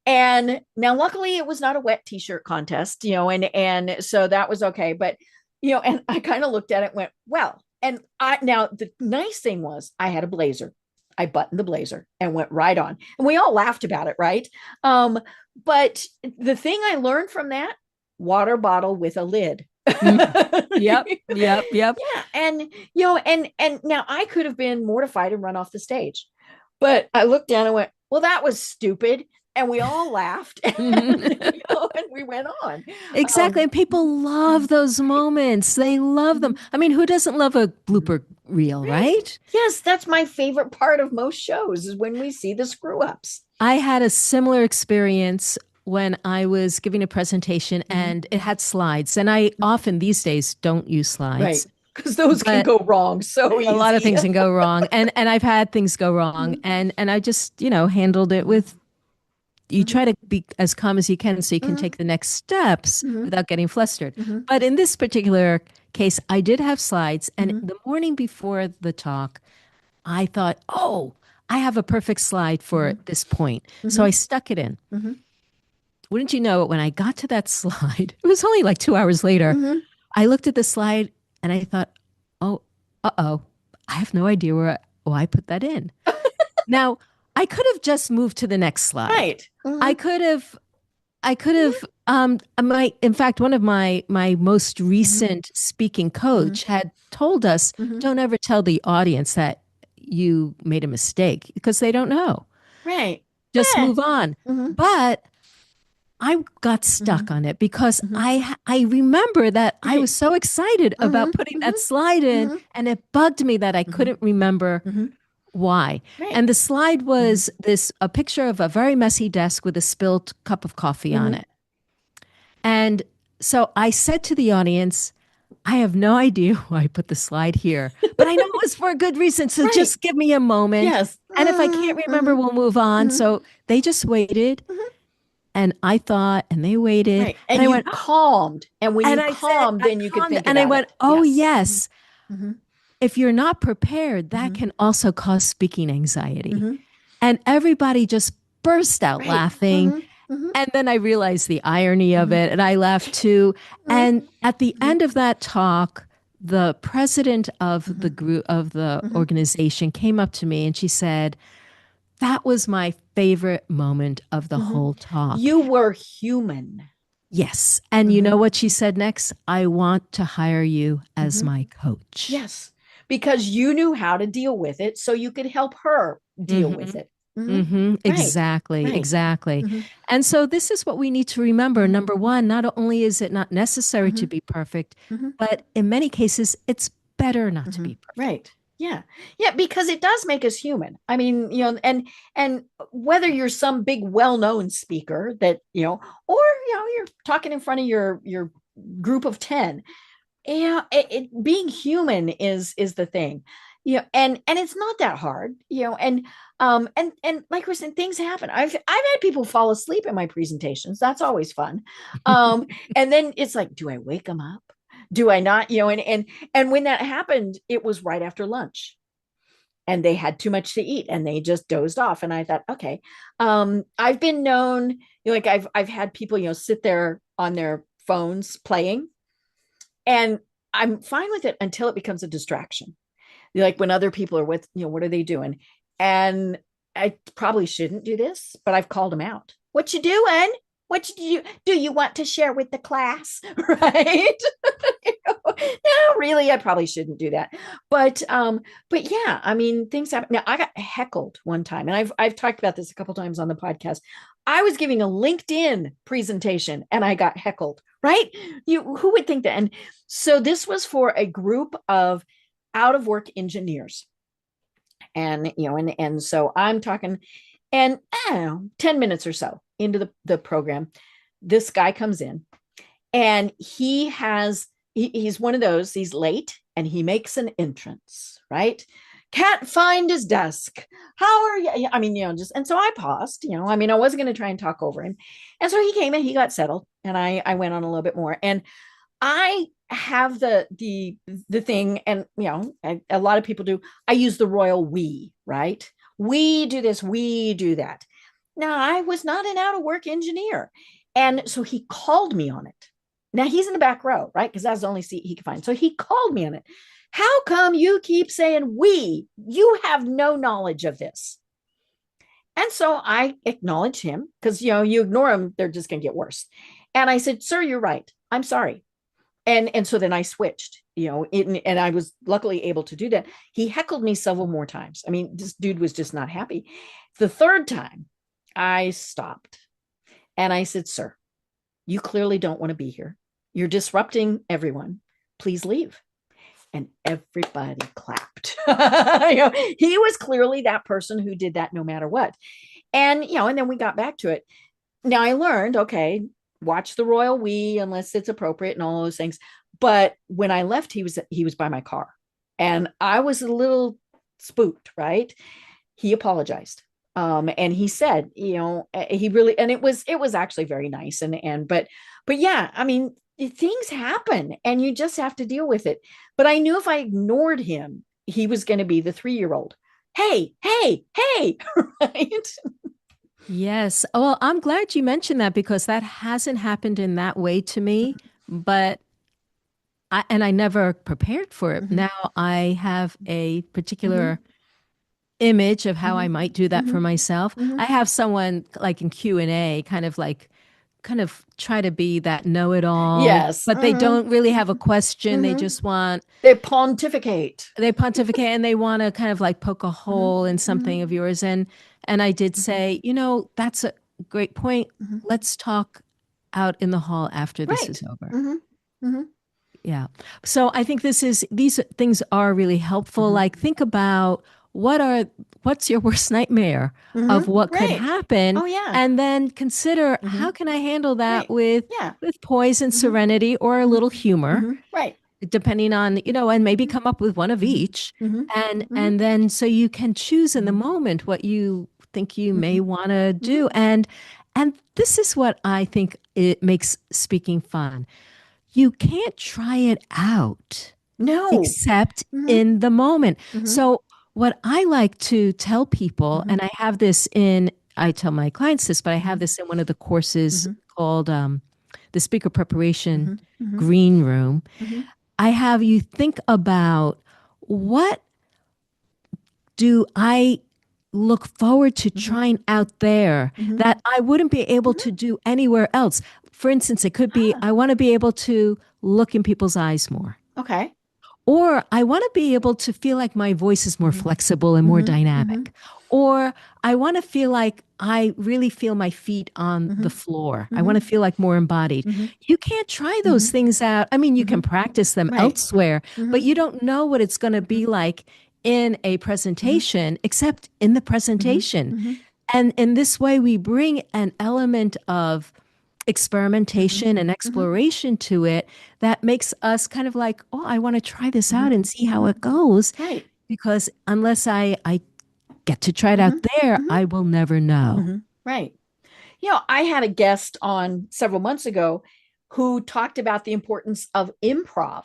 and now luckily it was not a wet t-shirt contest, and so that was okay. But, and I kind of looked at it and went, well, and now the nice thing was I had a blazer. I buttoned the blazer and went right on. And we all laughed about it, right? But the thing I learned from that, water bottle with a lid. Yep. Yeah. And, and now I could have been mortified and run off the stage. But I looked down and went, well, that was stupid. And we all laughed and we went on. Exactly. And people love those moments. They love them. I mean, who doesn't love a blooper reel, right? Yes, that's my favorite part of most shows is when we see the screw ups. I had a similar experience when I was giving a presentation and it had slides. And I often these days don't use slides. Right. Because those can go wrong so easy. A lot of things can go wrong. And I've had things go wrong. And I just, handled it with, you try to be as calm as you can so you can take the next steps without getting flustered. But in this particular case, I did have slides. And the morning before the talk, I thought, oh, I have a perfect slide for this point. So I stuck it in. Wouldn't you know it, when I got to that slide, it was only like 2 hours later, I looked at the slide and I thought, oh, I have no idea why I put that in. Now, I could have just moved to the next slide. Right. I could have, in fact, one of my most recent speaking coach had told us, don't ever tell the audience that you made a mistake because they don't know. Right. Just move on. But I got stuck on it because I remember that I was so excited about putting that slide in and it bugged me that I couldn't remember why. Right. And the slide was a picture of a very messy desk with a spilled cup of coffee on it. And so I said to the audience, I have no idea why I put the slide here, but I know it was for a good reason. So just give me a moment. Yes. And if I can't remember, we'll move on. So they just waited. And I thought, and they waited. Right. And I went calmed. And when you calmed, then you could think about it. And I went, oh, yes. If you're not prepared, that can also cause speaking anxiety. And everybody just burst out laughing. And then I realized the irony of it. And I laughed too. And at the end of that talk, the president of the group of the organization came up to me and she said, that was my favorite moment of the whole talk. You were human. Yes. And you know what she said next? I want to hire you as my coach. Yes. Because you knew how to deal with it, so you could help her deal with it. Right. Exactly. And so this is what we need to remember. Number one, not only is it not necessary to be perfect, but in many cases, it's better not to be perfect. Right. Yeah. Yeah. Because it does make us human. I mean, and whether you're some big well-known speaker that, or, you're talking in front of your group of 10, being human is the thing, and it's not that hard, and like we're saying, things happen. I've had people fall asleep in my presentations. That's always fun. And then it's like, do I wake them up? Do I not? And when that happened, it was right after lunch and they had too much to eat and they just dozed off. And I thought, okay, I've been known, Like I've had people, sit there on their phones playing, and I'm fine with it until it becomes a distraction. Like when other people are with, what are they doing? And I probably shouldn't do this, but I've called them out. What you doing? What do you want to share with the class? Right? No, really, I probably shouldn't do that. But yeah, I mean, things happen. Now I got heckled one time, and I've talked about this a couple times on the podcast. I was giving a LinkedIn presentation and I got heckled, right? Who would think that? And so this was for a group of out of work engineers. And and so I'm talking, and I don't know, 10 minutes or so into the program, this guy comes in, and he's one of those, he's late and he makes an entrance, right? Can't find his desk. How are you? I mean, and so I paused, I mean, I wasn't going to try and talk over him. And so he came and he got settled, and I went on a little bit more. And I have the thing, and a lot of people do. I use the royal we, right? We do this, we do that. Now, I was not an out of work engineer, and so he called me on it. Now he's in the back row, right? Because that's the only seat he could find. So he called me on it. How come you keep saying we? You have no knowledge of this. And so I acknowledged him, because you ignore them, they're just going to get worse. And I said, sir, you're right. I'm sorry. And so then I switched, and I was luckily able to do that. He heckled me several more times. I mean, this dude was just not happy. The third time I stopped and I said, sir, you clearly don't want to be here. You're disrupting everyone. Please leave. And everybody clapped. He was clearly that person who did that no matter what. And, and then we got back to it. Now I learned, okay, watch the royal we unless it's appropriate and all those things. But when I left, he was by my car, and I was a little spooked, right? He apologized. And he said, he really, and it was actually very nice. But yeah, I mean, things happen and you just have to deal with it. But I knew if I ignored him, he was going to be the 3-year-old. Hey, right? Yes. Well, I'm glad you mentioned that, because that hasn't happened in that way to me, but I never prepared for it. Mm-hmm. Now I have a particular image of how I might do that for myself. I have someone like in Q&A kind of try to be that know-it-all. Yes. But they don't really have a question. They just they pontificate. And they want to kind of like poke a hole in something of yours. And I did say, that's a great point. Let's talk out in the hall after this is over. Yeah. So I think these things are really helpful. Like, think about what's your worst nightmare of what could happen. Oh, yeah. And then consider, how can I handle that with poise and serenity, or a little humor. Right. Depending on, and maybe come up with one of each. And then so you can choose in the moment what you think you may want to do. And this is what I think it makes speaking fun. You can't try it out. No. Except in the moment. So what I like to tell people, and I tell my clients this, but I have this in one of the courses called the Speaker Preparation Green Room. I have you think about, what do I look forward to trying out there that I wouldn't be able to do anywhere else? For instance, it could be, I want to be able to look in people's eyes more. Okay. Or I want to be able to feel like my voice is more flexible and more dynamic. Or I want to feel like I really feel my feet on the floor. I want to feel like more embodied. You can't try those things out. I mean, you can practice them elsewhere, but you don't know what it's going to be like in a presentation, except in the presentation. And in this way, we bring an element of experimentation and exploration to it that makes us kind of like, oh, I want to try this out and see how it goes. Right. Because unless I get to try it out there, I will never know. Right. I had a guest on several months ago who talked about the importance of improv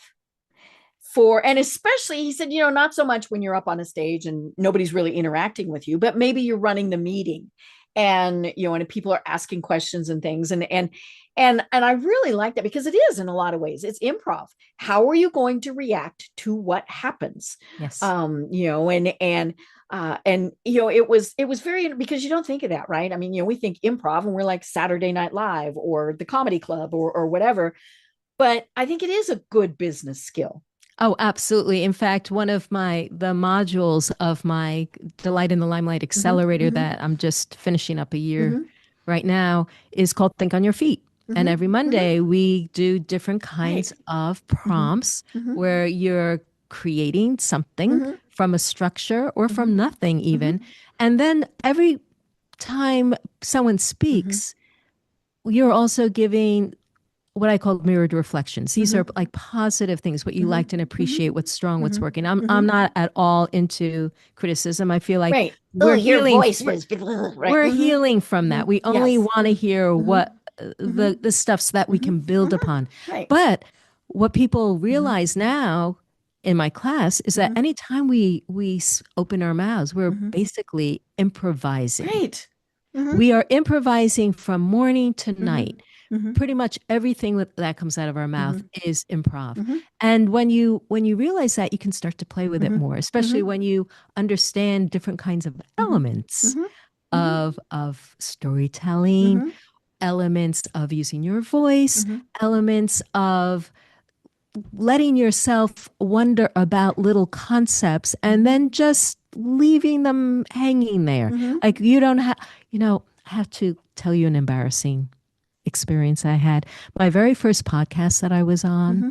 and especially, he said, not so much when you're up on a stage and nobody's really interacting with you, but maybe you're running the meeting and and people are asking questions and things, and I really like that, because it is, in a lot of ways, it's improv. How are you going to react to what happens? Yes. It was very, because you don't think of that, right? I mean, we think improv and we're like Saturday Night Live or the Comedy Club or whatever, but I think it is a good business skill. Oh, absolutely. In fact, one of the modules of my Delight in the Limelight Accelerator that I'm just finishing up a year Mm-hmm. right now is called Think on Your Feet. And Mm-hmm. every Monday we do different kinds Right. of Mm-hmm. prompts Mm-hmm. where you're creating something Mm-hmm. from a structure or Mm-hmm. from nothing Mm-hmm. even. And then every time someone Mm-hmm. speaks, you're also giving what I call mirrored reflections. These Mm-hmm. are like positive things, what you Mm-hmm. liked and Mm-hmm. appreciate, what's strong, what's Mm-hmm. working. I'm Mm-hmm. I'm not at all into criticism. I feel like Right. Oh, we're your healing voice was right. we're Mm-hmm. healing from Mm-hmm. that. We only Yes. want to hear Mm-hmm. what Mm-hmm. the stuff so that we Mm-hmm. can build Mm-hmm. upon. Right. But what people Mm-hmm. realize now in my class is that Mm-hmm. anytime we open our mouths, we're Mm-hmm. basically improvising. Right. Mm-hmm. We are improvising from morning to Mm-hmm. night. Mm-hmm. Pretty much everything that comes out of our mouth Mm-hmm. is improv. Mm-hmm. And when you realize that, you can start to play with it Mm-hmm. more, especially Mm-hmm. when you understand different kinds of Mm-hmm. elements Mm-hmm. Mm-hmm. of storytelling, Mm-hmm. elements of using your voice, Mm-hmm. elements of letting yourself wonder about little concepts and then just leaving them hanging there. Mm-hmm. Like you don't have, I have to tell you an embarrassing experience I had. My very first podcast that I was on, Mm-hmm.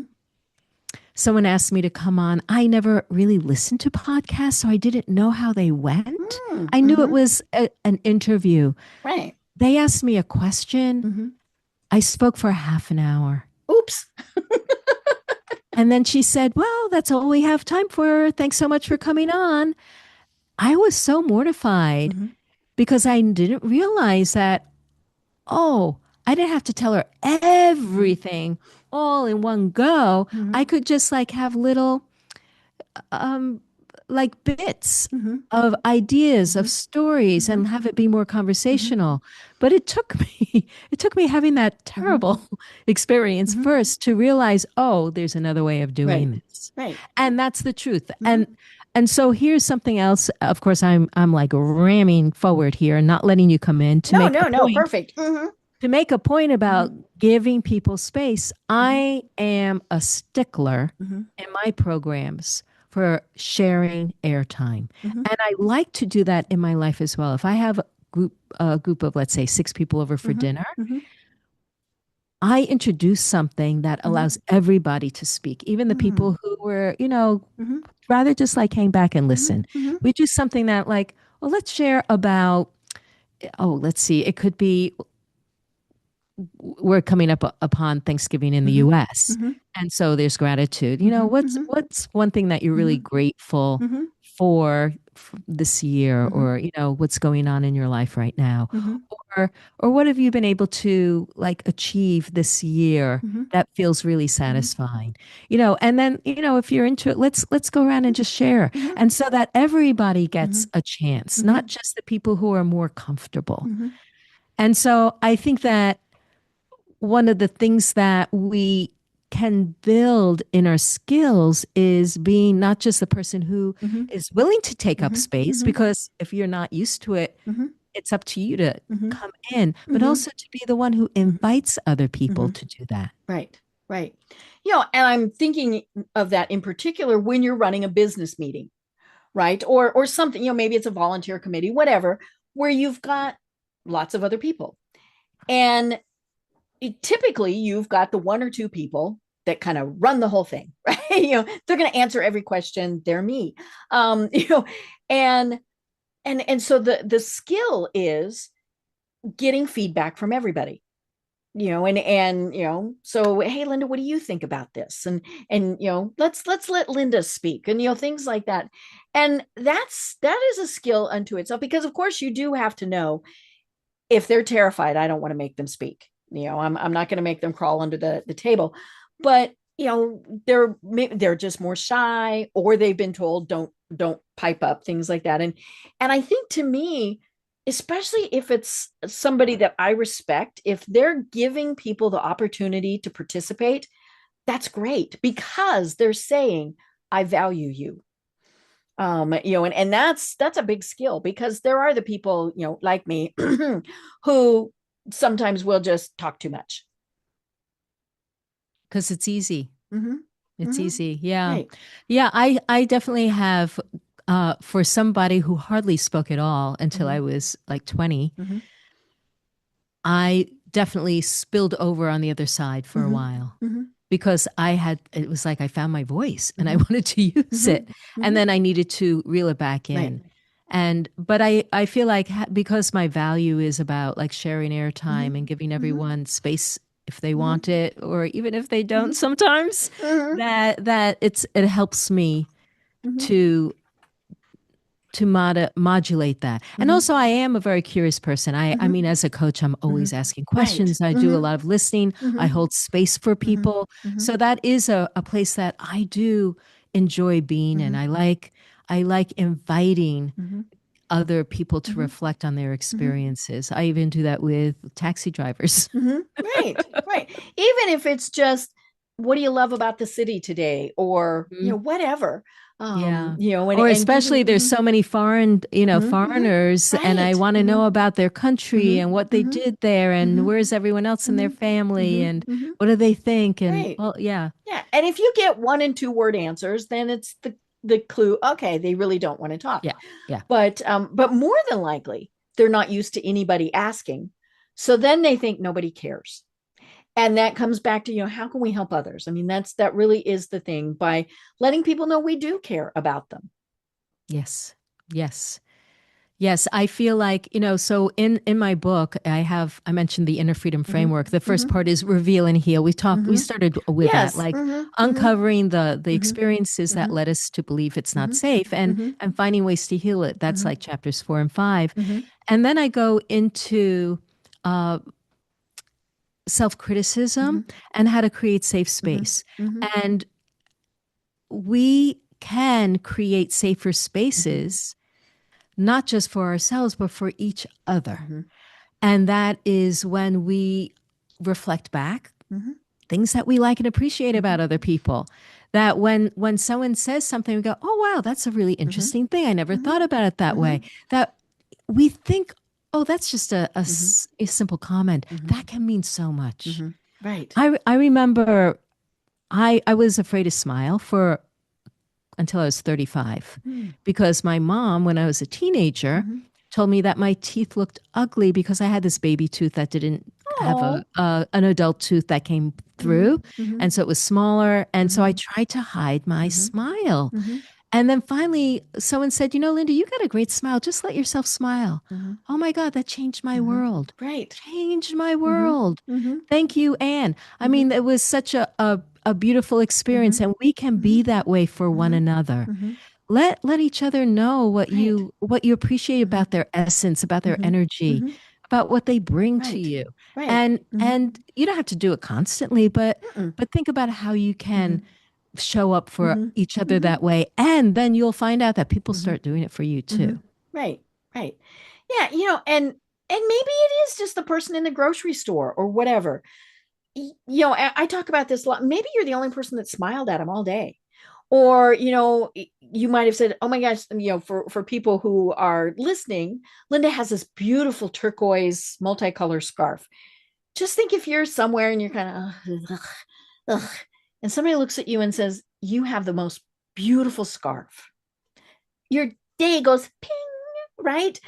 someone asked me to come on. I never really listened to podcasts, so I didn't know how they went. I knew it Mm-hmm. was an interview. Right. They asked me a question. Mm-hmm. I spoke for half an hour. Oops. And then she said, "Well, that's all we have time for. Thanks so much for coming on." I was so mortified Mm-hmm. because I didn't realize that, oh, I didn't have to tell her everything all in one go. Mm-hmm. I could just like have little um like bits Mm-hmm. of ideas Mm-hmm. of stories Mm-hmm. and have it be more Mm-hmm. conversational. But it took me having that Mm-hmm. terrible experience Mm-hmm. first to realize, oh, there's another way of Right. doing this. Right. And that's the truth. Mm-hmm. And so here's something else. Of course, I'm like ramming forward here and not letting you come in to No, make a no, no. point. Perfect. Mm-hmm. To make a point about Mm-hmm. giving people space, Mm-hmm. I am a stickler Mm-hmm. in my programs for sharing airtime. Mm-hmm. And I like to do that in my life as well. If I have a group of, let's say, 6 people over for Mm-hmm. dinner, Mm-hmm. I introduce something that Mm-hmm. allows everybody to speak, even the people who were, Mm-hmm. rather just like hang back and Mm-hmm. listen. Mm-hmm. We do something that like, well, let's share about, oh, let's see, it could be we're coming up upon Thanksgiving in the Mm-hmm. US. Mm-hmm. And so there's gratitude. Mm-hmm. What's Mm-hmm. what's one thing that you're really grateful Mm-hmm. for this year, Mm-hmm. or what's going on in your life right now? Mm-hmm. Or what have you been able to like achieve this year Mm-hmm. that feels really satisfying? And then, if you're into it, let's go around and just share. Mm-hmm. And so that everybody Mm-hmm. gets a chance, Mm-hmm. not just the people who are more comfortable. Mm-hmm. And so I think that one of the things that we can build in our skills is being not just the person who Mm-hmm. is willing to take up Mm-hmm. space, Mm-hmm. because if you're not used to it, Mm-hmm. it's up to you to Mm-hmm. come in, but Mm-hmm. also to be the one who invites other people Mm-hmm. to do that. Right. Right. And I'm thinking of that in particular when you're running a business meeting, right? Or something, maybe it's a volunteer committee, whatever, where you've got lots of other people. And typically you've got the one or two people that kind of run the whole thing, right? They're going to answer every question. They're me. And so the skill is getting feedback from everybody. So hey, Linda, what do you think about this? And let's let Linda speak, and things like that. And that is a skill unto itself, because of course you do have to know, if they're terrified, I don't want to make them speak. I'm not going to make them crawl under the table, but they're just more shy, or they've been told don't pipe up, things like that. And I think, to me, especially if it's somebody that I respect, if they're giving people the opportunity to participate, that's great because they're saying, I value you. And that's a big skill because there are the people, like me, who sometimes will just talk too much. Because it's easy. Mm-hmm. It's Mm-hmm. easy. Yeah. Right. Yeah. I definitely have, for somebody who hardly spoke at all until Mm-hmm. I was like 20, Mm-hmm. I definitely spilled over on the other side for a Mm-hmm. while Mm-hmm. because it was like I found my voice and I Mm-hmm. wanted to use Mm-hmm. it. And Mm-hmm. then I needed to reel it back Right. in. But I feel like because my value is about like sharing airtime and giving Mm-hmm. everyone space if they Mm-hmm. want it, or even if they Mm-hmm. don't sometimes, Mm-hmm. that it helps me Mm-hmm. to modulate that. And Mm-hmm. also I am a very curious person. I Mm-hmm. mean, as a coach, I'm Mm-hmm. always asking Right. questions. I do a Mm-hmm. lot of listening. I Mm-hmm. hold space for Mm-hmm. people. Mm-hmm. So that is a place that I do enjoy being in. Mm-hmm. I like inviting Mm-hmm. other people to Mm-hmm. reflect on their Mm-hmm. experiences. I even do that with taxi drivers. Mm-hmm. Right, right. Even if it's just, what do you love about the city today, or whatever. Yeah. And Or giving. especially there's so many Mm-hmm. Mm-hmm. foreigners, and I Right. want to Mm-hmm. know about their country Mm-hmm. and what they Mm-hmm. did there and Mm-hmm. where's everyone else in their Mm-hmm. family Mm-hmm. and Mm-hmm. what do they think? And Right. well, yeah. Yeah. And if you get 1 and 2 word answers, then it's the clue. Okay, they really don't want to talk. Yeah. Yeah. But more than likely, they're not used to anybody asking. So then they think nobody cares. And that comes back to, how can we help others? I mean, that really is the thing, by letting people know we do care about them. Yes. Yes. Yes, I feel like, so in my book, I mentioned the inner freedom Mm-hmm. framework. The first Mm-hmm. part is reveal and heal. We Mm-hmm. started with that, Yes. like Mm-hmm. Mm-hmm. uncovering the Mm-hmm. experiences that Mm-hmm. led us to believe it's not Mm-hmm. safe Mm-hmm. and finding ways to heal it. That's Mm-hmm. like chapters 4 and 5. Mm-hmm. And then I go into uh, self-criticism and how to create safe Mm-hmm. space. Mm-hmm. And we can create safer Mm-hmm. spaces, not just for ourselves, but for each other. Mm-hmm. And that is when we reflect back Mm-hmm. things that we like and appreciate Mm-hmm. about other people. That when someone says something, we go, oh, wow, that's a really Mm-hmm. interesting thing. I never Mm-hmm. thought about it that Mm-hmm. way. That we think, oh, that's just Mm-hmm. a simple comment. Mm-hmm. That can mean so much. Mm-hmm. Right. I remember I was afraid to smile for until I was 35 Mm-hmm. because my mom, when I was a teenager, Mm-hmm. told me that my teeth looked ugly because I had this baby tooth that didn't have Oh. an adult tooth that came Mm-hmm. through, Mm-hmm. and so it was smaller, and so Mm-hmm. I tried to hide my Mm-hmm. smile. Mm-hmm. And then finally, someone said, Linda, you got a great smile. Just let yourself smile. Mm-hmm. Oh my God, that changed my Mm-hmm. world. Right. Changed my Mm-hmm. world. Mm-hmm. Thank you, Anne. I Mm-hmm. mean, it was such a beautiful Mm-hmm. experience, and we can Mm-hmm. be that way for one Mm-hmm. another. Mm-hmm. Let each other know Right. what you appreciate Mm-hmm. about their essence, about their Mm-hmm. energy, Mm-hmm. about what they bring to Right. you. Right. Mm-hmm. And you don't have to do it constantly, but Mm-mm. think about how you Mm-hmm. can show up for Mm-hmm. each other Mm-hmm. that way, and then you'll find out that people Mm-hmm. start doing it for you Mm-hmm. too. Right. Right. Yeah. And maybe it is just the person in the grocery store or whatever. I talk about this a lot. Maybe you're the only person that smiled at him all day. Or, you might have said, oh my gosh, for people who are listening, Linda has this beautiful turquoise multicolor scarf. Just think if you're somewhere and you're kind of, ugh, ugh, and somebody looks at you and says, you have the most beautiful scarf. Your day goes ping, right?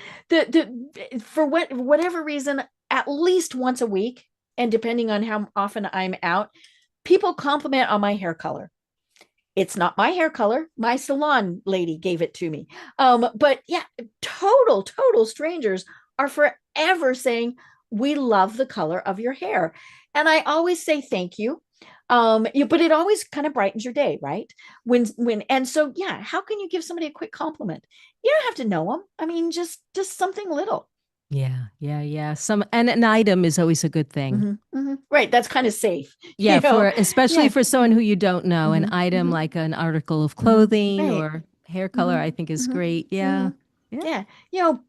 For whatever reason, at least once a week, and depending on how often I'm out, people compliment on my hair color. It's not my hair color. My salon lady gave it to me. But yeah, total strangers are forever saying, we love the color of your hair. And I always say thank you. But it always kind of brightens your day, right? And so, yeah, how can you give somebody a quick compliment? You don't have to know them. I mean, just something little. Yeah. And an item is always a good thing. Mm-hmm, mm-hmm. Right. That's kind of safe, Yeah, especially Yeah. for someone who you don't know, an Mm-hmm, item mm-hmm, like an article of mm-hmm. clothing Right. or hair color, Mm-hmm, I think is mm-hmm, great. mm-hmm. Yeah. Yeah.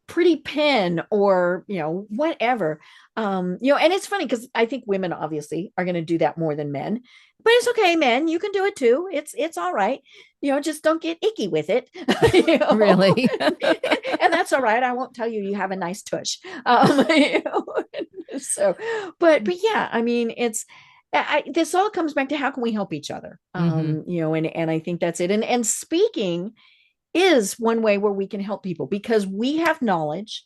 Pretty pen or, whatever. And it's funny because I think women obviously are going to do that more than men, but it's okay, men, you can do it too. It's all right. Just don't get icky with it. Really? And that's all right. I won't tell you have a nice tush. So, but yeah, I mean, this all comes back to how can we help each other? And I think that's it. And speaking is one way where we can help people because we have knowledge,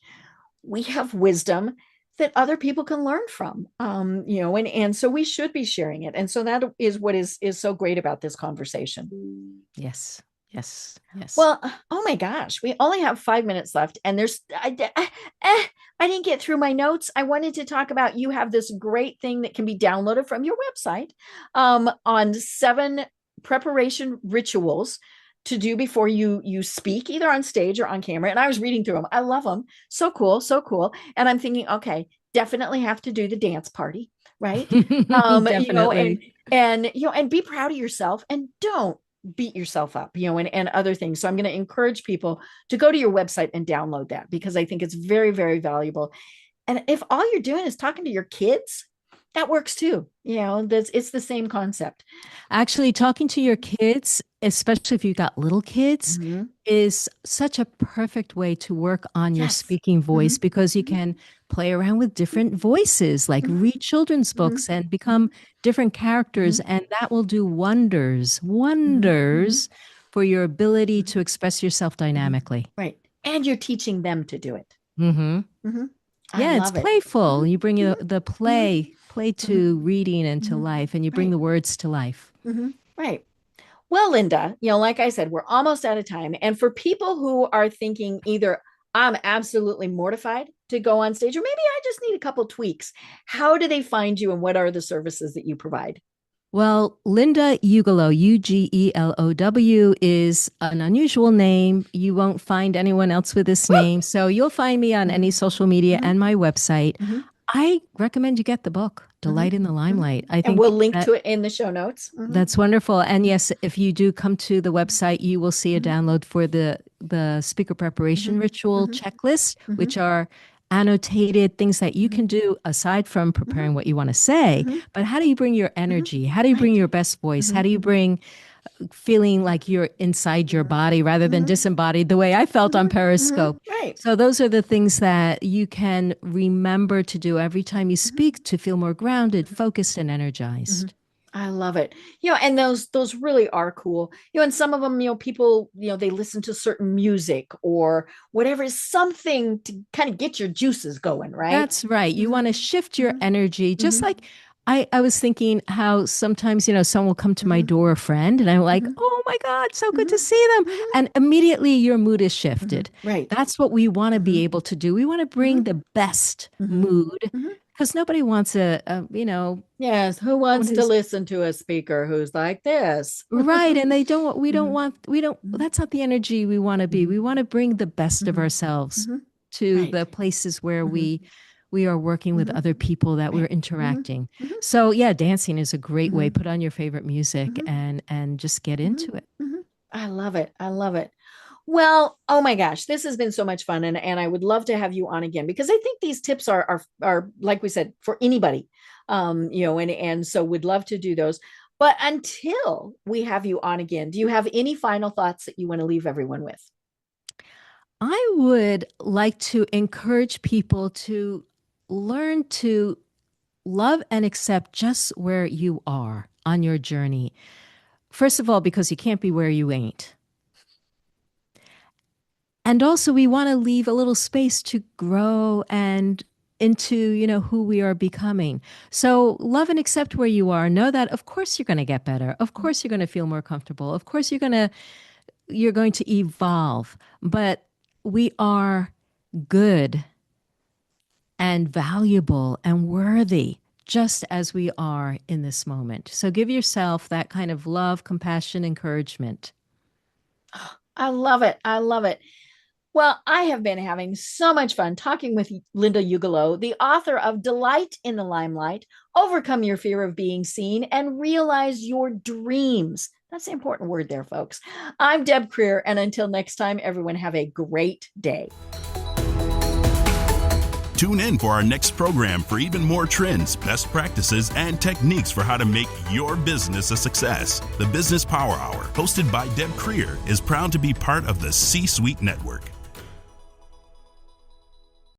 we have wisdom that other people can learn from. And so we should be sharing it. And so that is what is so great about this conversation. Yes. Yes. Yes. Well, oh my gosh, we only have 5 minutes left, and I didn't get through my notes. I wanted to talk about you have this great thing that can be downloaded from your website on 7 preparation rituals to do before you speak, either on stage or on camera. And I was reading through them. I love them. So cool, so cool. And I'm thinking, okay, definitely have to do the dance party, right? Definitely. And be proud of yourself and don't beat yourself up, and other things. So I'm going to encourage people to go to your website and download that because I think it's very, very valuable. And if all you're doing is talking to your kids, that works too. It's the same concept. Actually, talking to your kids, especially if you've got little kids, Mm-hmm. is such a perfect way to work on your Yes. speaking voice Mm-hmm. because you can play around with different voices, like read children's books and become different characters. And that will do wonders for your ability to express yourself dynamically. Right. And you're teaching them to do it. Mm-hmm. Mm-hmm. Yeah, it's playful. You bring the play to reading and to life, and you bring the words to life. Right. Well, Linda, like I said, we're almost out of time. And for people who are thinking either I'm absolutely mortified to go on stage, or maybe I just need a couple tweaks, how do they find you and what are the services that you provide? Well, Linda Ugelow, Ugelow, is an unusual name. You won't find anyone else with this name. So you'll find me on any social media and my website. I recommend you get the book, Delight in the Limelight. I think and we'll link to it in the show notes. That's wonderful. And yes, if you do come to the website, you will see a download for the speaker preparation ritual checklist, which are annotated things that you can do aside from preparing what you want to say. But how do you bring your energy? How do you bring your best voice? How do you bring feeling like you're inside your body rather than disembodied the way I felt on Periscope? Right. So those are the things that you can remember to do every time you speak to feel more grounded, focused, and energized. I love it. And those really are cool. And some of them, people, they listen to certain music or whatever is something to kind of get your juices going, right? That's right. You want to shift your energy, just like I was thinking how sometimes, someone will come to my door, a friend, and I'm like, oh my God, so good to see them. And immediately your mood is shifted. Right. That's what we want to be able to do. We want to bring the best mood because nobody wants Yes. Who wants to listen to a speaker who's like this? Right. And we don't, that's not the energy we want to be. We want to bring the best of ourselves to the places where we are working with other people that we're interacting. So yeah, dancing is a great way. Put on your favorite music and just get into it. I love it. I love it. Well, oh my gosh, this has been so much fun. And I would love to have you on again because I think these tips are like we said, for anybody. And so we'd love to do those. But until we have you on again, do you have any final thoughts that you want to leave everyone with? I would like to encourage people to learn to love and accept just where you are on your journey. First of all, because you can't be where you ain't. And also we want to leave a little space to grow and into, who we are becoming. So love and accept where you are. Know that of course you're going to get better. Of course you're going to feel more comfortable. Of course you're going to evolve. But we are good and valuable and worthy just as we are in this moment. So give yourself that kind of love, compassion, encouragement. I love it. I love it. Well, I have been having so much fun talking with Linda Ugelow, the author of Delight in the Limelight, Overcome Your Fear of Being Seen, and Realize Your Dreams That's the important word there, folks. I'm Deb Creer, and until next time, everyone have a great day. Tune in for our next program for even more trends, best practices, and techniques for how to make your business a success. The Business Power Hour, hosted by Deb Creer, is proud to be part of the C-Suite Network.